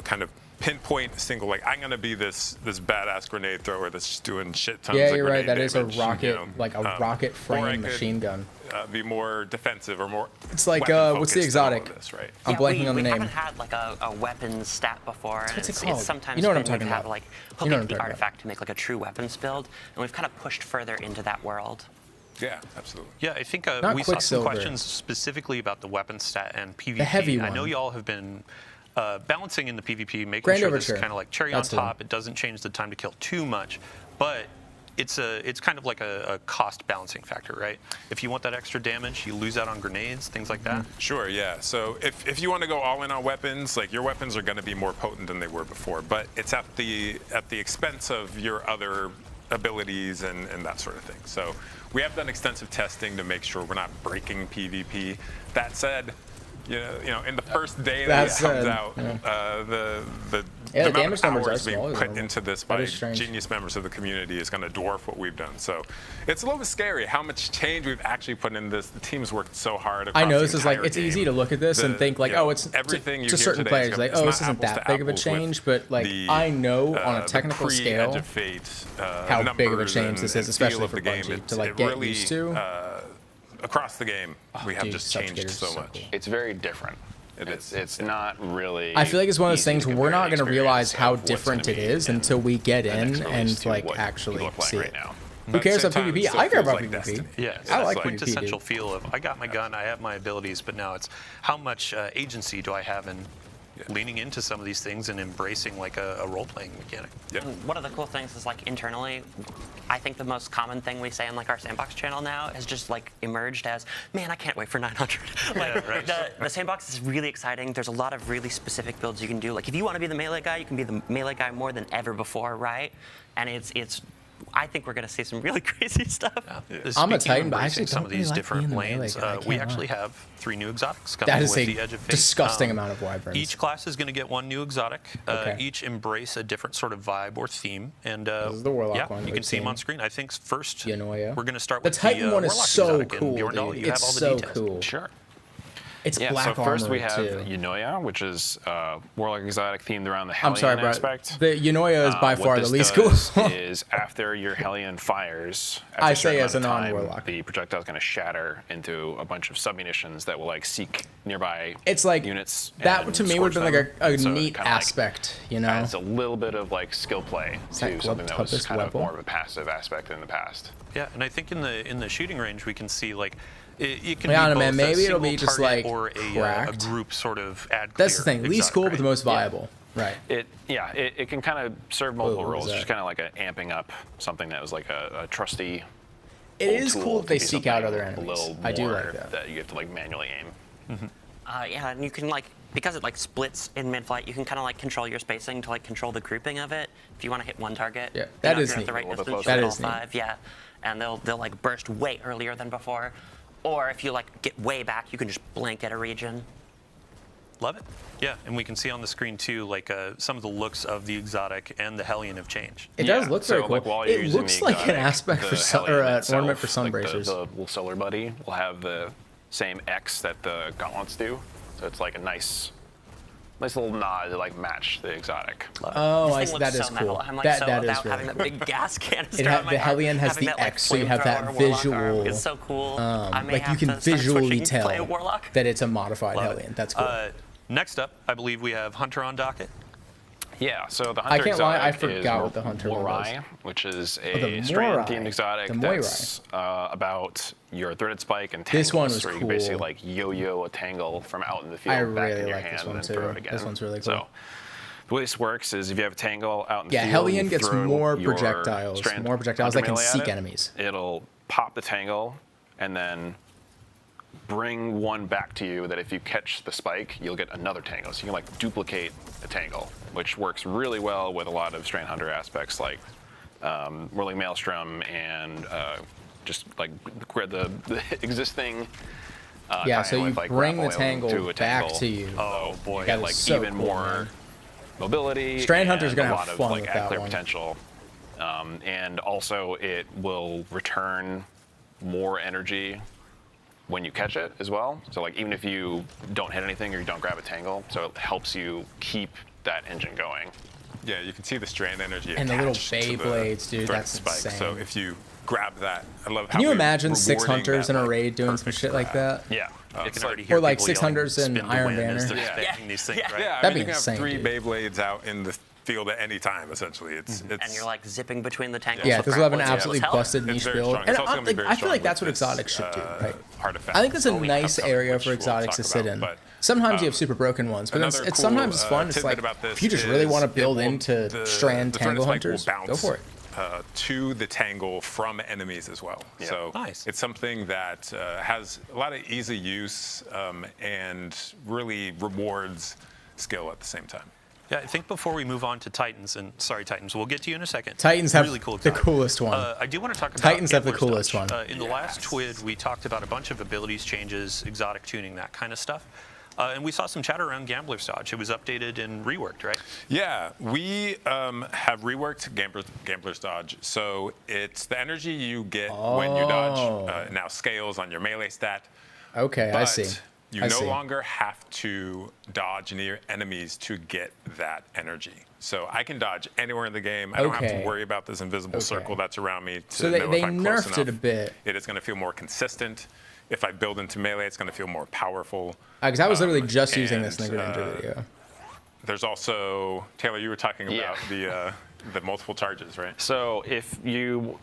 kind of pinpoint single, like I'm gonna be this badass grenade thrower that's just doing shit tons Yeah, of you're right. grenade That is a damage, rocket, like a rocket or I frame could, machine gun. Be more defensive or more. It's like, what's the weapon-focused in all of exotic? This, right? I'm blanking on the we name. haven't had like a weapons stat before, and what's it it's called? sometimes You know what I'm been talking to have about. like You hooking know what I'm the talking artifact to make like a true weapons build, and we've kind of pushed further into that world. Yeah, absolutely. Yeah, I think Not we saw some Quicksilver. questions specifically about the weapon stat and PvP. The heavy I know one. y'all have been balancing in the PvP, making Grand sure Overture. this is kind of like cherry That's on the top. one. It doesn't change the time to kill too much, but it's kind of like a cost balancing factor, right? If you want that extra damage, you lose out on grenades, things like that. Sure, yeah. So if you want to go all in on weapons, like your weapons are going to be more potent than they were before, but it's at the expense of your other abilities and that sort of thing. So we have done extensive testing to make sure we're not breaking PvP. That said, you know, in the first day that it comes out, the Yeah, the amount damage of numbers are hours being smaller put than into this That by is strange. genius members of the community is going to dwarf what we've done. So it's a little bit scary how much change we've actually put in this. The team's worked so hard. I know across this the is like entire it's easy game. to look at this and think like, you know, oh, it's everything you to hear certain today players is like, it's oh, not this isn't apples that to big of a apples change, with but like the, I know on a the technical scale pre-Edge of Fate, how big of a numbers change this and is, especially feel of for the game. Bungie to It like get really, used to. Across the game, we have dude, just Subjugator changed is so so much. cool. It's very different. It's not really. I feel like it's one of those easy things to we're not compare going to the realize experience how of what's different gonna it be is in until we get the in next release and to like what actually people are playing see right it. now. Who But cares at the about same time, PvP? it still I care feels about like PvP. Destiny. Yeah, it's I that like PvP, quintessential dude. feel of I got my gun, I have my abilities, but now it's how much agency do I have in leaning into some of these things and embracing like a role-playing mechanic. Yeah. One of the cool things is like internally, I think the most common thing we say on like our sandbox channel now has just like emerged as, man, I can't wait for 900. Like right. the sandbox is really exciting. There's a lot of really specific builds you can do. Like if you want to be the melee guy, you can be the melee guy more than ever before, right? And it's I think we're gonna see some really crazy stuff. I'm a Speaking Titan, of but I embracing actually some don't of really these like different being the melee lanes. guy, I We can't actually lie. have 3 new exotics coming That is with a the Edge of Fate. disgusting amount of wyverns. Each class is going to get 1 new exotic. Okay. Each embrace a different sort of vibe or theme. And This is the Warlock yeah, one you we've can see them seen. on screen. I think first Yonoya. we're going to start The with Titan the one is Warlock so exotic. cool, And Bjorndal, dude. you It's have all the so details. cool. Sure. It's Yeah, black so first armor we have too. Yunoya, which is Warlock exotic themed around the I'm Hellion sorry, bro. aspect. The Yonoya is by What far the this least does cool. is after your Hellion fires, after I a certain say as amount a of time, non-Warlock. the projectile is going to shatter into a bunch of submunitions that will like seek nearby It's like units. that and to me would have scorch been like them. a So it neat kinda, like, aspect, you know? adds a little bit of like skill play that to something that was Globtopus kind of level? more of a passive aspect in the past. Yeah, and I think in the shooting range we can see like it can Yeah, be no, man, both a maybe it'll single be just, target like, or a cracked. group sort of ad That's the clear thing. Least exotic, cool, right? but the most viable. Right. It can kind of serve multiple what was roles. that? Just kind of like amping up something that was like a trusty. It old is tool cool that to they be seek out something other a enemies. little I do more like that. you have to like manually aim. Yeah, and you can like, because it like splits in mid-flight, you can kind of like control your spacing to like control the grouping of it. If you want to hit one target, Yeah, you that know, if is you're neat. at the right A little bit distance, closer. you That hit is all neat. 5, yeah, and they'll like burst way earlier than before. Or if you like get way back, you can just blanket a region. Love it. Yeah, and we can see on the screen too, like some of the looks of the exotic and the Hellion have changed. It does look very so, cool. like, while you're It using looks the like an exotic, aspect the for sun, or Hellion an itself, ornament for sun like bracers. The little solar buddy will have the same X that the gauntlets do. So it's like a nice nice little nod to like match the exotic. Oh, This thing that looks is so cool. metal. I'm like that so is about really having that cool. big gas canister. It on my the arm, Hellion has having the that, like, X, so you have that flamethrower warlock visual. arm. It's so cool. I may Like you have can to start visually switching to play a tell warlock. that it's a modified Love Hellion. it. That's cool. Next up, I believe we have Hunter on docket. Yeah, so the I Hunter can't lie, I exotic forgot is what the Hunter one was. Moirai, which is the a strand-themed Moirai. exotic The Moirai. that's about your threaded spike and tangles. This one was where you can basically cool. like yo-yo a tangle from out in the field I back in really your like this hand one and too. throw it again. This one's really cool. So the way this works is if you have a tangle out in the Yeah, field, Hellion you gets throw more your projectiles strand that Hunter can melee at seek it, enemies. It'll pop the tangle and then bring one back to you that if you catch the spike, you'll get another tangle. So you can like duplicate a tangle, which works really well with a lot of Strand Hunter aspects like Whirling Maelstrom and just like the existing Yeah, so tie-in you with, like, bring the grappling tangle to a back tangle. to you. Oh boy, That get is like so even cool, more man. mobility. Strand Hunter's and gonna a have lot fun of like with that clear one. potential. And also it will return more energy when you catch it as well. So like even if you don't hit anything or you don't grab a tangle, so it helps you keep that engine going. Yeah, you can see the strand energy And the little attached to the Beyblades, dude, thread that's spike. insane. So if you grab that, I love how Can you we're imagine 6 rewarding Hunters that, in a like, raid doing some perfect shit like grab. that? Yeah. I It's can already like- hear Or like people 6 yelling, Hunters in "Spin the Iron win" as Banner. they're Yeah. spamming these things, Yeah. right? Yeah, I That'd mean, be you can insane, have 3 dude. Beyblades out in the field at any time, essentially. It's And you're like zipping between the tangles. Yeah, with this will have an grappling. Yeah, absolutely let's hell. busted It's niche very build. strong. And It's also gonna be very I feel strong like that's with what this, exotics should do, right? artifact I think that's a that we nice have coming, area which for we'll exotics to talk sit about, in. but, Sometimes you have super broken ones, but another it's cool, sometimes it's fun. It's tidbit like about this if you just really is want to it build will- into the Strand thread Tangle spike will Hunters, go bounce, for it. To the tangle from enemies as well. Yeah. So Nice. it's something that has a lot of easy use and really rewards skill at the same time. Yeah, I think before we move on to Titans, and sorry, Titans, we'll get to you in a second. Titans have really cool the exotic. coolest one. I do want to talk about Titans have the Kepler's coolest Dodge. one. In the last TWID, we talked about a bunch of abilities changes, exotic tuning, that kind of stuff. And we saw some chatter around Gambler's Dodge. It was updated and reworked, right? Yeah, we have reworked Gambler's Dodge. So it's the energy you get when you dodge now scales on your melee stat. Okay, But I see. you I no see. longer have to dodge near enemies to get that energy. So I can dodge anywhere in the game. I don't have Okay. to worry about this invisible circle that's around me to So know they if I'm close nerfed it a enough. bit. It is going to feel more consistent. If I build into melee, it's going to feel more powerful. Because I was literally just using this in the and, Greninja video. There's also, Taylor, you were talking Yeah. about the multiple charges, right? So if you,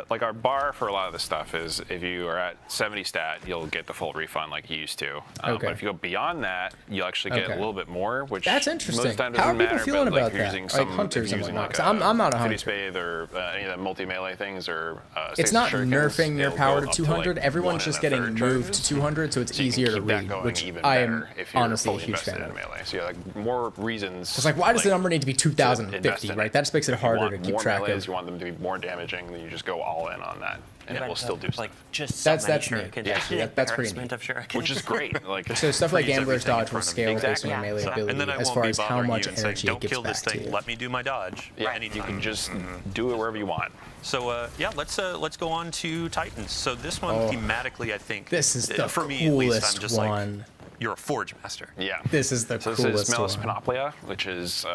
like our bar for a lot of this stuff is if you are at 70 stat, you'll get the full refund like you used to. Okay. But if you go beyond that, you'll actually get Okay. a little bit more, which That's interesting. most time How are doesn't people matter, feeling but, like, about if you're that? using Like some, hunters if you're and using whatnot. like 'Cause I'm not a hunter. Spade or any of the multi-melee things or It's not shurikens, nerfing your it'll power go to up 200. like Everyone's 1 just 1/3 getting moved to charges. 200, so it's So you can easier to keep that read, going which even I am better if you're honestly a fully huge invested fan in of. melee. So you have like more reasons. It's like, why does the number need to be invest 2050, in right? it. That just makes it If you harder want to keep more track melees, of. You want them to be more damaging, then you just go all in on that, and it will still do like stuff. just so That's many neat. shurikens. Yeah, Just the that's pretty embarrassment neat. of shurikens. Which is great. Like So stuff like Freeze Gambler's everything in Dodge will front of scale me. based on Exactly. your melee Yeah. ability And then I as won't far be as how bothering much you and saying, energy don't it gives kill this back to thing, you. let me do my dodge. Yeah, anytime. you can just do it wherever you want. So yeah, let's go on to Titans. So this one thematically, I think This is the for me at least, I'm coolest just one. like, you're a Forge Master. Yeah. This is the So coolest this is Melis one. Panoplia, which is an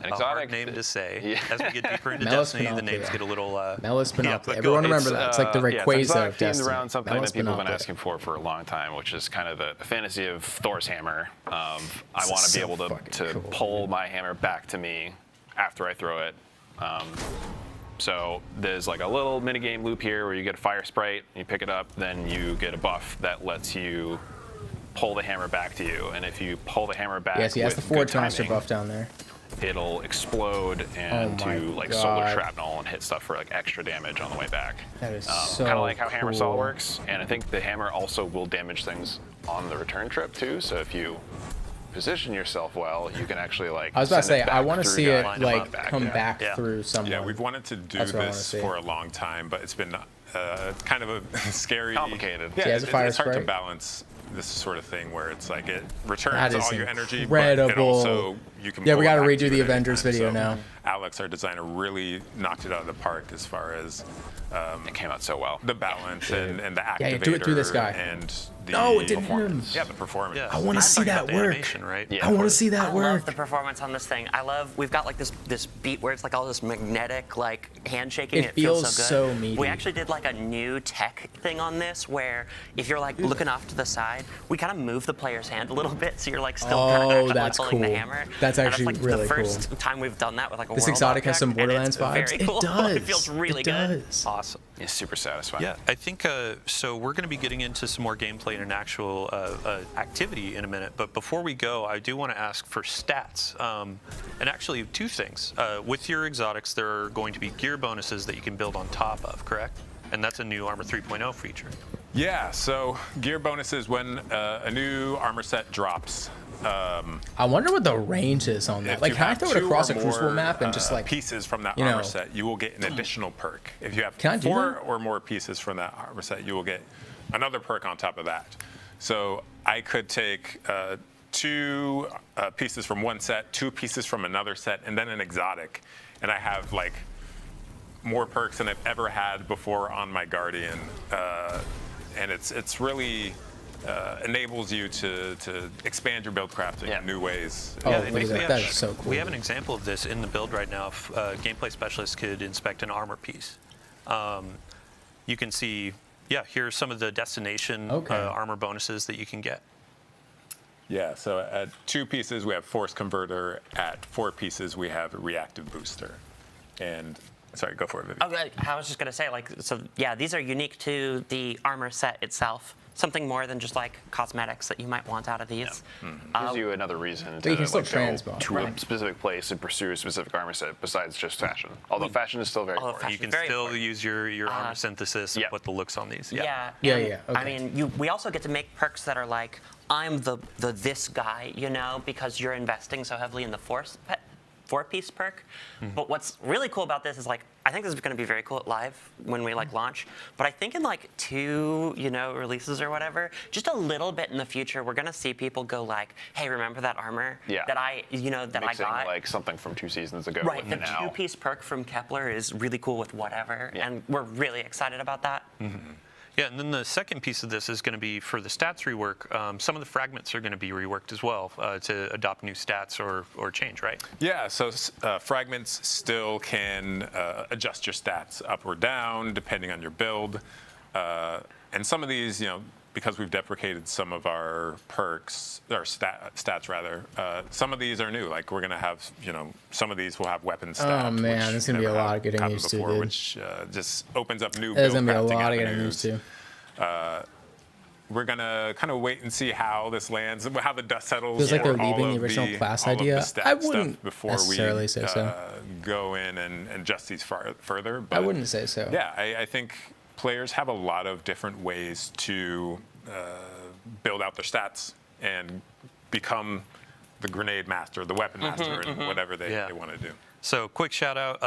A exotic hard name to say. Yeah. As we get deeper into Melis Destiny, the Panoplia. names get a little. Melis yeah, Panoplia. but go Everyone ahead. remember that. It's like the it's Rayquaza exotic of themed Destiny. around something Melis that people have been Panoplia. asking for a long time, which is kind of the fantasy of Thor's hammer. I This want is to be so able fucking to cool, pull my hammer back to me after I throw it. So there's like a little minigame loop here where you get a fire sprite, you pick it up, then you get a buff that lets you pull the hammer back to you. And if you pull the hammer back, Yes, he has the with good Forge Master timing, buff down there. it'll explode and Oh my do like God. solar shrapnel and hit stuff for like extra damage on the way back. That is so Kind of like how Hammer Saw cool. works, and I think the hammer also will damage things on the return trip too. So if you position yourself well, you can actually like. I was about to send say, it I back want to through see guys it and like back. come Yeah. back Yeah. through someone. Yeah, we've wanted to do That's what I wanna this see. for a long time, but it's been kind of a scary, Complicated. Yeah, Yeah, as a fire it's hard to sprite. balance this sort of thing where it's like it That returns is all your energy, but it incredible. also you can. Yeah, we pull it got to back redo to the it Avengers anytime. video So now. Alex, our designer, really knocked it out of the park as far as It came out so well. the balance and the activator. Yeah, do it through this guy. And the No, it didn't hit him. performance. Yeah, the performance. Yeah. I want to He's see talking that about the work. animation, right? Yeah. I want to see that I work. love the performance on this thing. We've got like this beat where it's like all this magnetic like handshaking. It feels feels so good. so meaty. We actually did like a new tech thing on this where if you're like looking off to the side, we kind of move the player's hand a little bit, so you're like still kind of Oh, actually that's pulling the cool. hammer. That's And actually like really the first cool. time we've done that with like a This world exotic has object, some and Borderlands it's vibes. very It cool. does. It feels really it good. does. Awesome. It's super satisfying. Yeah, I think so. We're going to be getting into some more gameplay and an actual activity in a minute. But before we go, I do want to ask for stats. And actually, two things. With your exotics, there are going to be gear bonuses that you can build on top of, correct? And that's a new Armor 3.0 feature. Yeah, so gear bonuses when a new armor set drops. I wonder what the range is on that. If Like, you can I have throw it 2 across or a crucible more, map and just like pieces from that you know. armor set, you will get an additional perk. If you have Can I do 4 that? or more pieces from that armor set, you will get another perk on top of that. So I could take 2 pieces from one set, 2 pieces from another set, and then an exotic, and I have like more perks than I've ever had before on my Guardian, and it's really enables you to expand your build crafting in new ways. Oh, Yeah, look they at basically that. That have- is so cool. We have an example of this in the build right now. If gameplay specialists could inspect an armor piece, you can see. Yeah, here's some of the destination armor bonuses that you can get. Yeah, so at 2 pieces we have Force Converter. At 4 pieces we have Reactive Booster. And sorry, go for it, Vivi. Okay, I was just gonna say, like, so yeah, these are unique to the armor set itself. Something more than just like cosmetics that you might want out of these. Gives you another reason But you to can still like, go transmog, to right? a specific place and pursue a specific armor set besides just fashion. Although fashion is still very important. You can Very still important. use your armor synthesis and put the looks on these. Yeah. Yeah, and, yeah, I okay. mean, we also get to make perks that are like, I'm the this guy, you know, because you're investing so heavily in the 4-piece perk. But what's really cool about this is like, I think this is going to be very cool at live when we like launch. But I think in like 2, releases or whatever, just a little bit in the future, we're going to see people go like, hey, remember that armor that I Mixing got? like something from 2 seasons ago. Right, with the now. 2-piece perk from Kepler is really cool with whatever, and we're really excited about that. Yeah, and then the second piece of this is going to be for the stats rework. Some of the fragments are going to be reworked as well to adopt new stats or change, right? Yeah, so fragments still can adjust your stats up or down depending on your build. And some of these, because we've deprecated some of our perks, or stats rather, some of these are new. Like we're going to have, some of these will have weapon stats. Oh man, which there's gonna be a never lot of getting happened used to, before, dude. which just opens up new There's build gonna be a crafting lot of getting avenues. used to. We're gonna kind of wait and see how this lands, how the dust settles. Feels like they're for all leaving the of original class all of the idea. stat I stuff wouldn't before necessarily we say so. go in and adjust these further. But I wouldn't say so. Yeah, I think players have a lot of different ways to build out their stats and become the grenade master, the weapon master, and whatever they want to do. So quick shout out,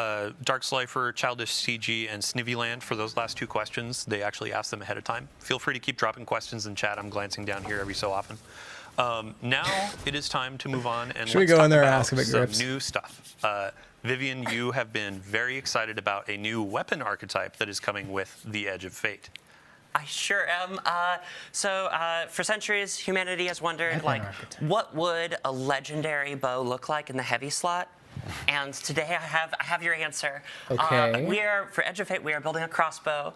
Dark Slifer, Childish CG, and Snivvyland for those last 2 questions. They actually asked them ahead of time. Feel free to keep dropping questions in chat. I'm glancing down here every so often. Now it is time to move on and Should we let's go talk in there and about ask about some grips? new stuff. Vivian, you have been very excited about a new weapon archetype that is coming with the Edge of Fate. I sure am. So for centuries, humanity has wondered, like, what would a legendary bow look like in the heavy slot? And today I have your answer. Okay. We are, for Edge of Fate, we are building a crossbow.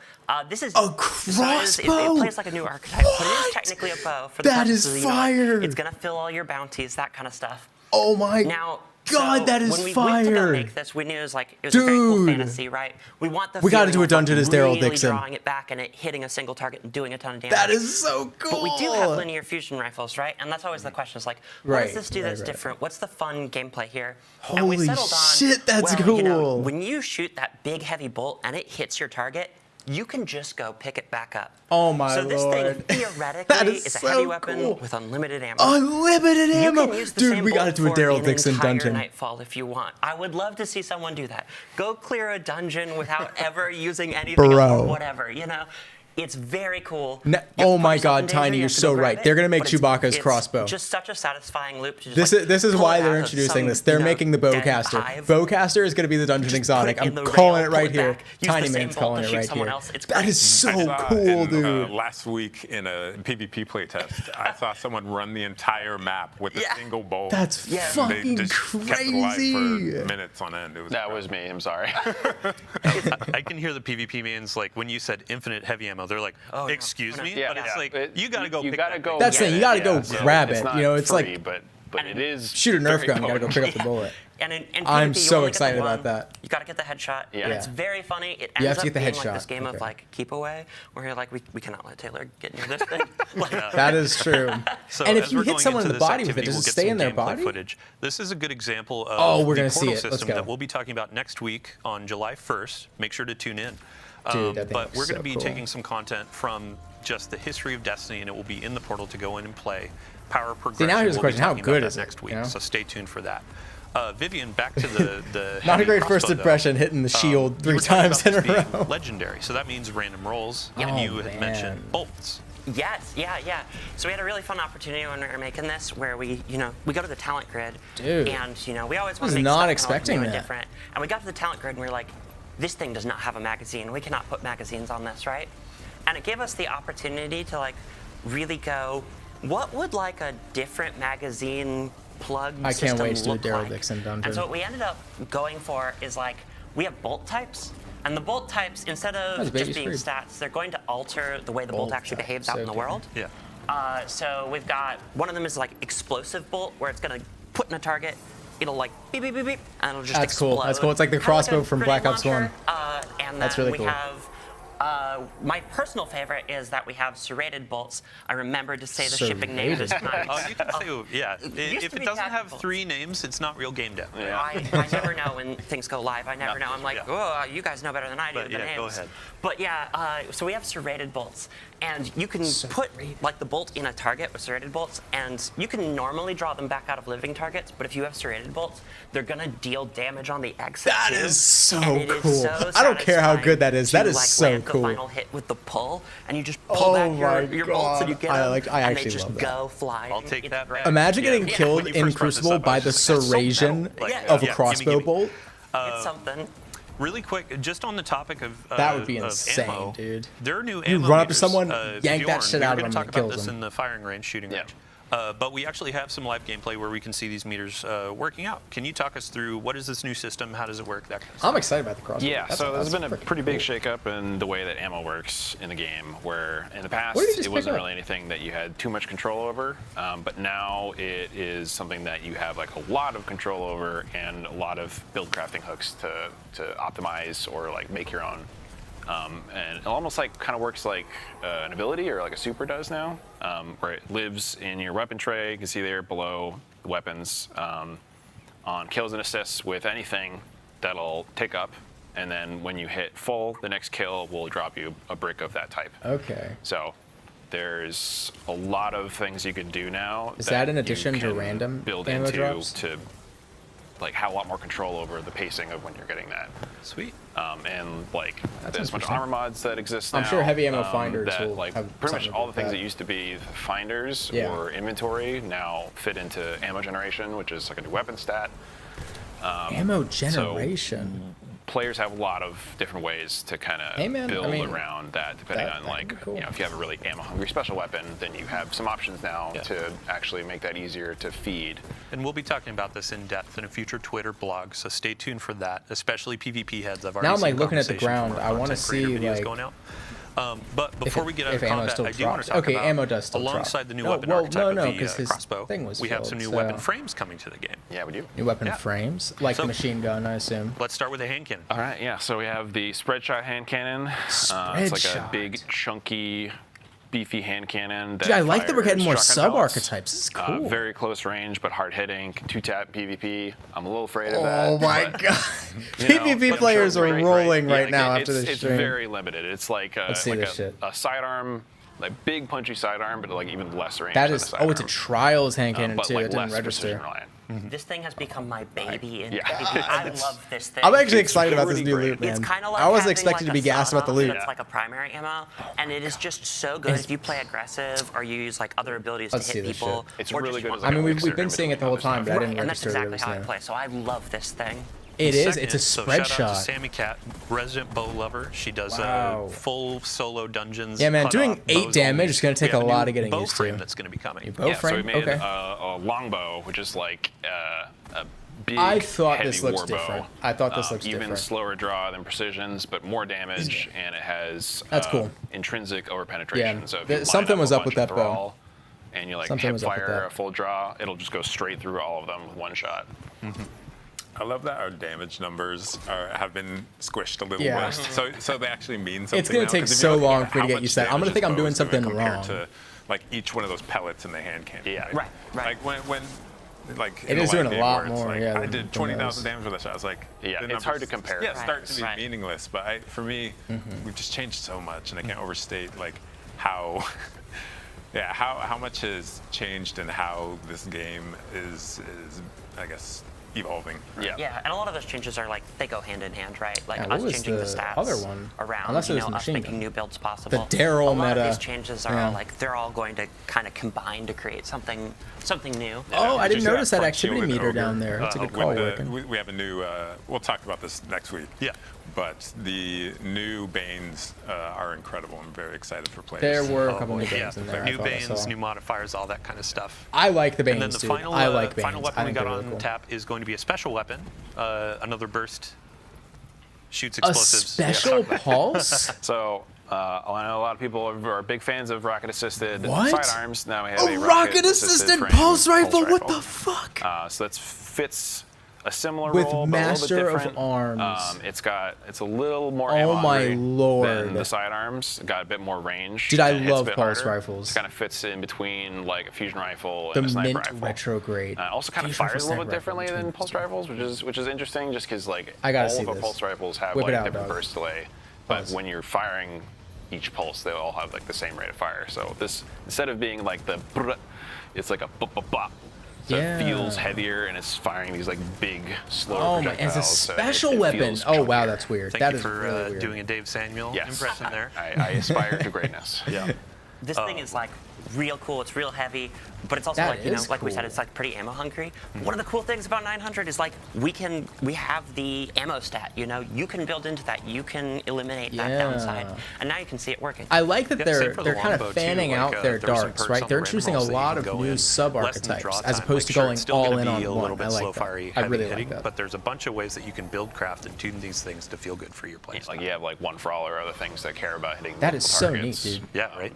This is A crossbow? It plays like a new archetype, but it is technically a bow. For the That is purposes of, fire. It's gonna fill all your bounties, that kind of stuff. Oh my Now, God, so that is when we went to go fire. make this, we knew it was like, it was a very cool Dude. fantasy, right? We want the We gotta feeling do a of, dungeon like, as Daryl really Dixon. drawing it back and it hitting a single target and doing a ton of damage. That is so cool. But we do have linear fusion rifles, right? And that's always the question. Is like, what Right, does this do that's right. different? What's the fun gameplay here? And we Holy settled on, shit, that's well, cool. when you shoot that big heavy bolt and it hits your target, you can just go pick it back up. Oh my So this lord. thing theoretically That is is a so heavy weapon cool. with unlimited ammo. Unlimited You ammo. can use the Dude, same we gotta bolt do a for Daryl an Dixon entire dungeon. Nightfall if you want. I would love to see someone do that. Go clear a dungeon without ever using anything Bro. else or whatever, It's very cool. Oh my God, Tiny, you're so right. They're gonna make Chewbacca's it's crossbow. Just such a satisfying loop. To This is why they're introducing this. They're making the Bowcaster. Bowcaster is gonna be the Dungeon Exotic. I'm calling it right here. Tiny Man's calling it right here. That is so cool, dude. Last week in a PvP playtest, I saw someone run the entire map with a single bolt. That's fucking they just kept it alive crazy. for minutes on end. That was me. I'm sorry. I can hear the PvP mans like when you said infinite heavy ammo, they're like, excuse me, Yeah. but it's like you gotta go. You pick gotta that go. thing. That's the thing. You gotta go grab It's it. not You know, it's free, like but it is. shoot a Nerf very gun. You gotta go potent. pick up the bullet. And in PvP, I'm you so only get the excited about one. that. You gotta get the headshot. Yeah. And it's very funny. It You ends have to up get the being headshot. like this game of Okay. like keep away, where you're like, we cannot let Taylor get near this thing. Like, That is true. So And if as you we're hit going someone in into the this body with it, activity, does we'll it get stay some in their gameplay body? Footage. This is a good example of Oh, we're the gonna see portal it. Let's system go. that we'll be talking about next week on July 1st. Make sure to tune in. Dude, that thing but looks we're going so to be cool. taking some content from just the history of Destiny, and it will be in the portal to go in and play. Power progression. now here's the we'll be question, how talking good about is that it, next week? you know? So stay tuned for that. Vivian, back to the Not a heavy great first crossbow, though. impression hitting the shield You 3 were talking times about in a this being row. legendary, so that means random rolls, and Oh, you had man. mentioned bolts. Yes, yeah. So we had a really fun opportunity when we were making this, where we go to the talent grid, Dude. and we always want was to make not stuff expecting new and that. different. And we got to the talent grid, and we were like, this thing does not have a magazine. We cannot put magazines on this, right? And it gave us the opportunity to like really go, what would like a different magazine plug I can't system wait to do a look Daryl like? Dixon dungeon. And so what we ended up going for is like, we have bolt types. And the bolt types, instead That's of baby just being screwed. stats, they're going to alter the way the bolt Bolt actually types, behaves out in the okay. world. Yeah. So we've got, one of them is like explosive bolt, where it's gonna put in a target, it'll like beep, beep, beep, beep, and it'll just That's explode. cool. That's cool. It's like the Kinda like crossbow a from grenade Black Ops 1. launcher. And then That's really we cool. have, my personal favorite is that we have serrated bolts. I remembered to say the shipping name this time. Oh, you can say, yeah. used If to it be doesn't have tactical. 3 names, it's not real game dev. I never know when things go live. I never know. I'm like, Yeah. oh, you guys know better than I do But the yeah, names. go ahead. But yeah, so we have serrated bolts, and you can put like the bolt in a target with serrated bolts, and you can normally draw them back out of living targets. But if you have serrated bolts, they're gonna deal damage on the exit. That too. is so And it is cool. so I don't care how satisfying good that is. to, That is like, so land cool. The final hit with the pull, and you just pull Oh back my your bolts, and you God. get I them, like- I and they actually just love that. go flying. I'll take It's that great. back. Imagine Yeah. getting Yeah. killed When you in first brought this Crucible up, I by was the just like, that's so serration metal. Like, of a yeah, crossbow gimme. bolt. It's something. Really quick, just on the topic of That would be of insane, ammo, dude. There are new You ammo run up to meters. someone, yank that Bjorn, shit we out were of gonna them talk and about kills this them. in the firing range, shooting Yeah. range. But we actually have some live gameplay where we can see these meters working out. Can you talk us through what is this new system? How does it work? That kind of stuff. I'm excited about the crossbow. Yeah, so there's been a freaking pretty big cool. shakeup in the way that ammo works in the game, where in the past What did you just it wasn't pick up? really anything that you had too much control over, but now it is something that you have like a lot of control over and a lot of build crafting hooks to optimize or like make your own. And it almost like kind of works like an ability or like a super does now, where it lives in your weapon tray. You can see there below the weapons on kills and assists with anything that'll tick up. And then when you hit full, the next kill will drop you a brick of that type. Okay. So there's a lot of things you can do now. Is that in you addition to can random build ammo into drops? to like have a lot more control over the pacing of when you're getting that. Sweet. And like That's there's a bunch of interesting. armor mods that exist I'm now. sure heavy ammo finders that will like have pretty much something all to the do with things that. that used to be finders Yeah. or inventory now fit into ammo generation, which is like a new weapon stat. Ammo generation. Players have a lot of different ways to kind of Hey, man, I build mean, around that, depending on that'd be like, cool. you know, if you have a really ammo-hungry special weapon, then you have some options now Yeah. to actually make that easier to feed. And we'll be talking about this in depth in a future Twitter blog, so stay tuned for that, especially PvP heads. I've already Now I'm, like, seen looking at the conversation ground. from I our wanna content creator see, videos like, going out. But before we get out of if ammo combat, still I do want drops. to talk Okay, about, ammo does still drop. alongside the new No, weapon well, archetype no, of the 'cause his crossbow, thing was we have filled, some new so- weapon frames coming to the game. Yeah, we do. New weapon Yeah. frames, like So- the machine gun, I assume. Let's start with the hand cannon. All right, yeah. So we have the spread shot hand cannon. It's like Spread a shot. big, chunky, beefy hand cannon. That Dude, I like that we're getting more fires sub shotgun pellets. archetypes. This is cool. Very close range, but hard hitting. 2-tap PvP. I'm a little afraid of that. Oh my but, god. you know, PvP but players sure, are great, rolling great. right Yeah, now it's, after this it's stream. very limited. It's like a, Let's see like this shit. a sidearm, like big punchy sidearm, but like even less range. That than is, a oh, it's a sidearm. trials hand cannon but too. like It didn't less register. precision reliant. This thing has become my baby in PvP. I love this thing. I'm actually excited about this new great. loot, man. It's kind of like I wasn't having, expecting like, to be a gassed about the sawed-off loot. that's like a primary ammo, and it is just so good if you play aggressive or you use like other abilities Let's to see hit this people. shit. It's or really just good want- as like I mean, a we've mixer been in seeing it the between whole other time, stuff. but I didn't and that's register exactly how I this play. So I love this thing. It is. Second, It's a so spread shout out shot. to Sammy Cat, resident bow lover. She does Wow. full solo dungeons. Yeah, man, cut doing off, 8 bows damage only. is gonna take We have a lot new of getting bow used frame to. that's going to be coming. Bow Yeah, frame? so we made Okay. a longbow, which is like a big, I thought heavy this looks war bow. different. I thought this looks even different. slower draw than precisions, but more damage, and it has That's cool. intrinsic overpenetration. Yeah, So if you line something up was a up with bunch that of bow. thrall, and you like Something hip was up with fire that. a full draw, it'll just go straight through all of them with one shot. I love that our damage numbers have been squished a little Yeah. bit, so they actually mean something. It's gonna now, take 'cause if so you look long at for me to how get much used to that. I'm gonna damage think I'm this doing bow's doing something compared wrong. To, like each one of those pellets in the hand cannon. Yeah. Right. Like when like It in is the doing live a game lot where it's more, like, yeah, I than did those. 20,000 damage with that shot. I was like, Yeah, the it's hard to numbers- compare. Yeah, start to be Right. meaningless. But for me, we've just changed so much, and I can't overstate like how. Yeah, how much has changed and how this game is I guess evolving. Right? Yeah. Yeah, and a lot of those changes are like they go hand in hand, right? Like Yeah, what us was changing the the stats other one? around, Unless it was us machine making gun. new builds possible. The Daryl a lot meta. of these changes are Yeah. all like they're all going to kind of combine to create something new. Oh, I Did didn't you see notice that front activity shielded meter ogre? down there. That's a good With call, the- working. we have a new. We'll talk about this next week. Yeah. But the new Banes are incredible. I'm very excited for players. There were a Oh, couple boy. new Banes in there. I New thought I Banes, saw. new modifiers, all that kind of stuff. I like the Banes, And then the dude. final, I like Banes. final I weapon we think got they're on really cool. tap is going to be a special weapon, another burst, shoots A explosives. special pulse? So I know a lot of people are big fans of rocket-assisted What? sidearms. Now we have A a rocket-assisted frame pulse rifle? What the fuck? So that fits a similar With role, but a little Master bit of different. Arms. It's a little more Oh ammo my hungry lord. than the sidearms. Got a bit more range. Dude, I and hits a love bit pulse harder. rifles. It kind of fits in between like a fusion rifle The and a sniper Mint rifle. retrograde. Also kind of Fusion fires a rifle, little bit sniper differently rifle, than which pulse rifles, which is interesting, just because like I gotta all see of our this. pulse rifles have Whip it like out, different dog. burst delay, but Pulse. when you're firing each pulse, they all have like the same rate of fire. So this, instead of being like the brr, it's like a bop bop bop. So Yeah. it feels heavier and it's firing these like big slow Oh my, projectiles. it's a so special it weapon. feels Oh wow, chunkier. that's weird. Thank That you is for really weird. doing a Dave Samuel Yes. impression there. I aspire to greatness. Yeah. This thing is like real cool. It's real heavy, but it's also That like, you know, is like we said, cool. it's like pretty ammo hungry. One of the cool things about 900 is like we have the ammo stat. You know, you can build into that. You can eliminate that Yeah. downside, and now you can see it working. I like that Yeah, they're same for the kind longbow, of too. fanning Like, out their there were some darks, perks right? on They're the introducing a random rolls that lot you of can go new in, sub less than archetypes draw as time. opposed to Sure, going it's still all gonna in be on a one. little bit I slow like that. fiery, I heavy really hitting, like that. but there's a bunch of ways that you can build craft and tune these things to feel good for your Yeah, playstyle. like you have like one for all or other things that care about hitting. That is so neat, targets. dude. Yeah, right.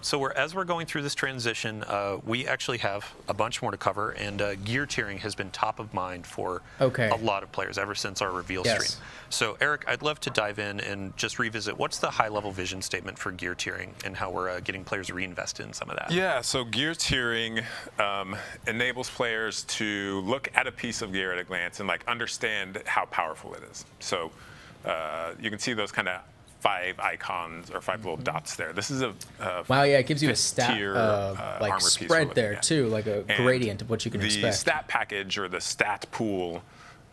So as we're going through this transition, we actually have a bunch more to cover, and gear tiering has been top of mind for Okay. a lot of players ever since our reveal Yes. stream. So Eric, I'd love to dive in and just revisit what's the high-level vision statement for gear tiering and how we're getting players reinvested in some of that. Yeah, so gear tiering enables players to look at a piece of gear at a glance and like understand how powerful it is. So you can see those kind of 5 icons or 5 little dots there. This is a Wow, yeah, it gives you a fifth stat tier, like armor piece we're spread looking there at. too, like a And gradient of what you can the expect. stat package or the stat pool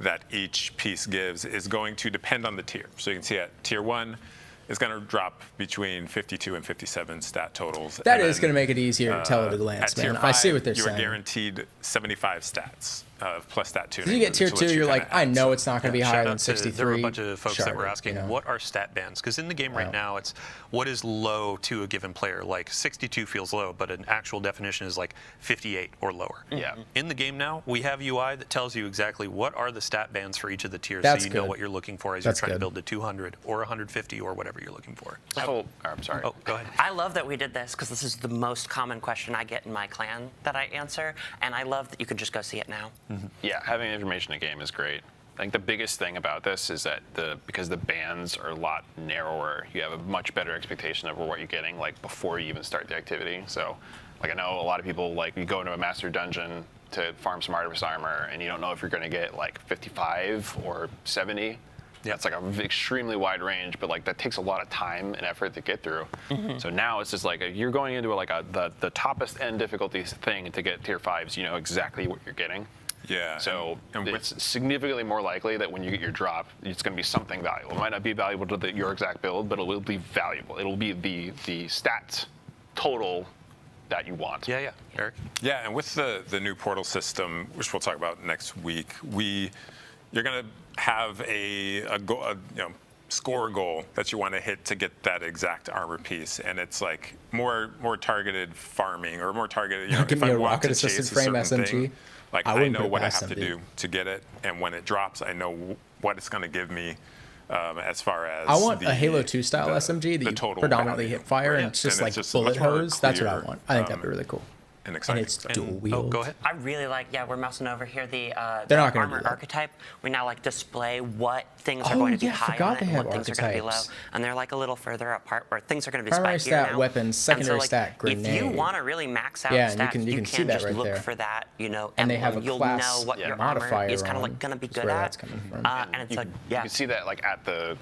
that each piece gives is going to depend on the tier. So you can see at tier 1 is going to drop between 52 and 57 stat totals. That And is then, going to make it easier to tell at a glance, at tier man. I see 5, what they're you saying. are guaranteed 75 stats plus stat tuning. If you get tier which 2, you're kinda like, I adds. know it's not going to be higher Shout than out to, 63. there were a bunch of folks that were Sharp, asking, you know? what are stat bands? Because in the game right Oh. now, it's what is low to a given player. Like 62 feels low, but an actual definition is like 58 or lower. Yeah. In the game now, we have UI that tells you exactly what are the stat bands for each of the tiers, That's so you know good. what you're looking for as That's you're trying good. to build to 200 or 150 or whatever you're looking for. I'm sorry. Oh, go ahead. I love that we did this because this is the most common question I get in my clan that I answer, and I love that you could just go see it now. Yeah, having information in a game is great. I think the biggest thing about this is that because the bands are a lot narrower, you have a much better expectation of what you're getting like before you even start the activity. So, like I know a lot of people like you go into a master dungeon to farm some artifice armor, and you don't know if you're going to get like 55 or 70. Yeah, it's like an extremely wide range, but like that takes a lot of time and effort to get through. So now it's just like you're going into like the toppest end difficulty thing to get tier 5s. You know exactly what you're getting. Yeah, So and it's significantly more likely that when you get your drop, it's going to be something valuable. It might not be valuable to your exact build, but it will be valuable. It'll be the stats total that you want. Yeah, Eric. Yeah, and with the new portal system, which we'll talk about next week, you're going to have a score goal that you want to hit to get that exact armor piece, and it's like more targeted farming or more targeted. Give if me I a want to rocket-assisted chase a frame certain SMG. thing, like I wouldn't know put it what I past have to them, do to get it, and when it drops, I know what it's going to give me. As far as I want a Halo 2 style SMG that you predominantly hit fire and it's just like bullet hose. That's what I want. I think that'd be really cool. And it's dual wield. Go ahead. I really like, we're mousing over here the They're not gonna armor do that. archetype. We now like display what things are Oh, going to be yeah, I high forgot on it they and have what things are going to be low. archetypes. And they're like a little further apart where things are going to be Primary spikier stat now. weapons, And so, secondary like, stat if grenade. you want to really max out Yeah, and stats, you can see that just right look there. for that, And they have a you'll class know what your modifier armor is kind of on. like going to be That's good where at. that's coming from. And it's like, You can see that like at the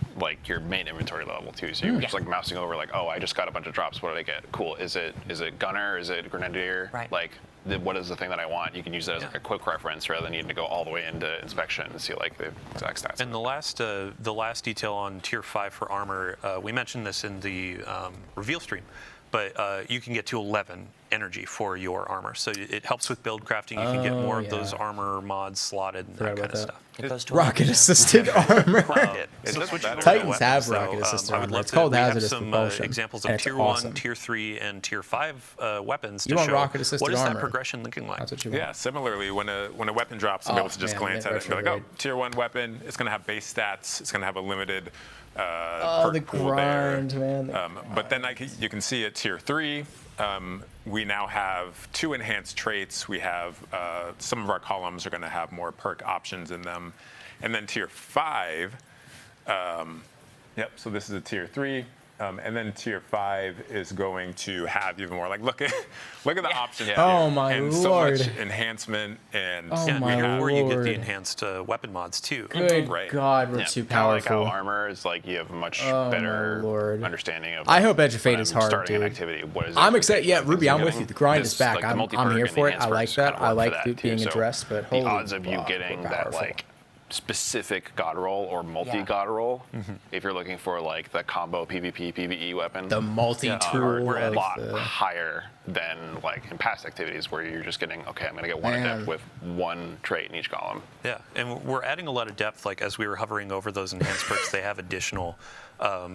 your main inventory level too. So you're just like mousing over like, oh, I just got a bunch of drops. What did I get? Cool. Is it gunner? Is it grenadier? Right. Like what is the thing that I want? You can use that as like a quick reference rather than needing to go all the way into inspection and see like the exact stats. And the last detail on tier 5 for armor, we mentioned this in the reveal stream, but you can get to 11 energy for your armor. So it helps with build crafting. You can get more of those armor mods slotted and that kind of stuff. It goes to Rocket assisted armor. Titans have rocket assisted I would armor. love It's to. called We have hazardous some propulsion. examples and of it's tier awesome. 1, tier 3, and tier 5 weapons You to want show rocket assisted what is that armor. progression looking like. That's what you Yeah, want. similarly, when a weapon drops, I'll be able to just man, glance at it and be like, oh, retrograde. tier 1 weapon, it's going to have base stats, it's going to have a limited Oh, the perk pool grind, there. man. But then you can see at tier 3, we now have 2 enhanced traits. We have some of our columns are going to have more perk options in them. And then tier 5, so this is a tier 3. And then tier 5 is going to have even more. Like look at the options. Oh my and lord. So much enhancement and Oh my Or you get lord. the enhanced weapon mods too. Good Right. God, we're Yeah, too kinda like how powerful. armor is like you have a much Oh, my better lord. understanding of. I hope Edge of Fate when is I'm hard, starting an dude. activity. What is it I'm that excited. you're Yeah, Ruby, I'm with getting? you. The grind This, is back. like, the I'm multi-perk here and for the it. I like enhanced that. perks I kinda work like for that, it being too. So addressed, but the holy odds of you fuck, getting we're that powerful. like specific god roll or multi-god roll, if you're looking for like the combo PvP PvE weapon, The multi-tool we're a of lot the... higher than like in past activities where you're just getting, okay, I'm gonna get one Man. adept with one trait in each column. Yeah, and we're adding a lot of depth. Like as we were hovering over those enhanced perks, they have additional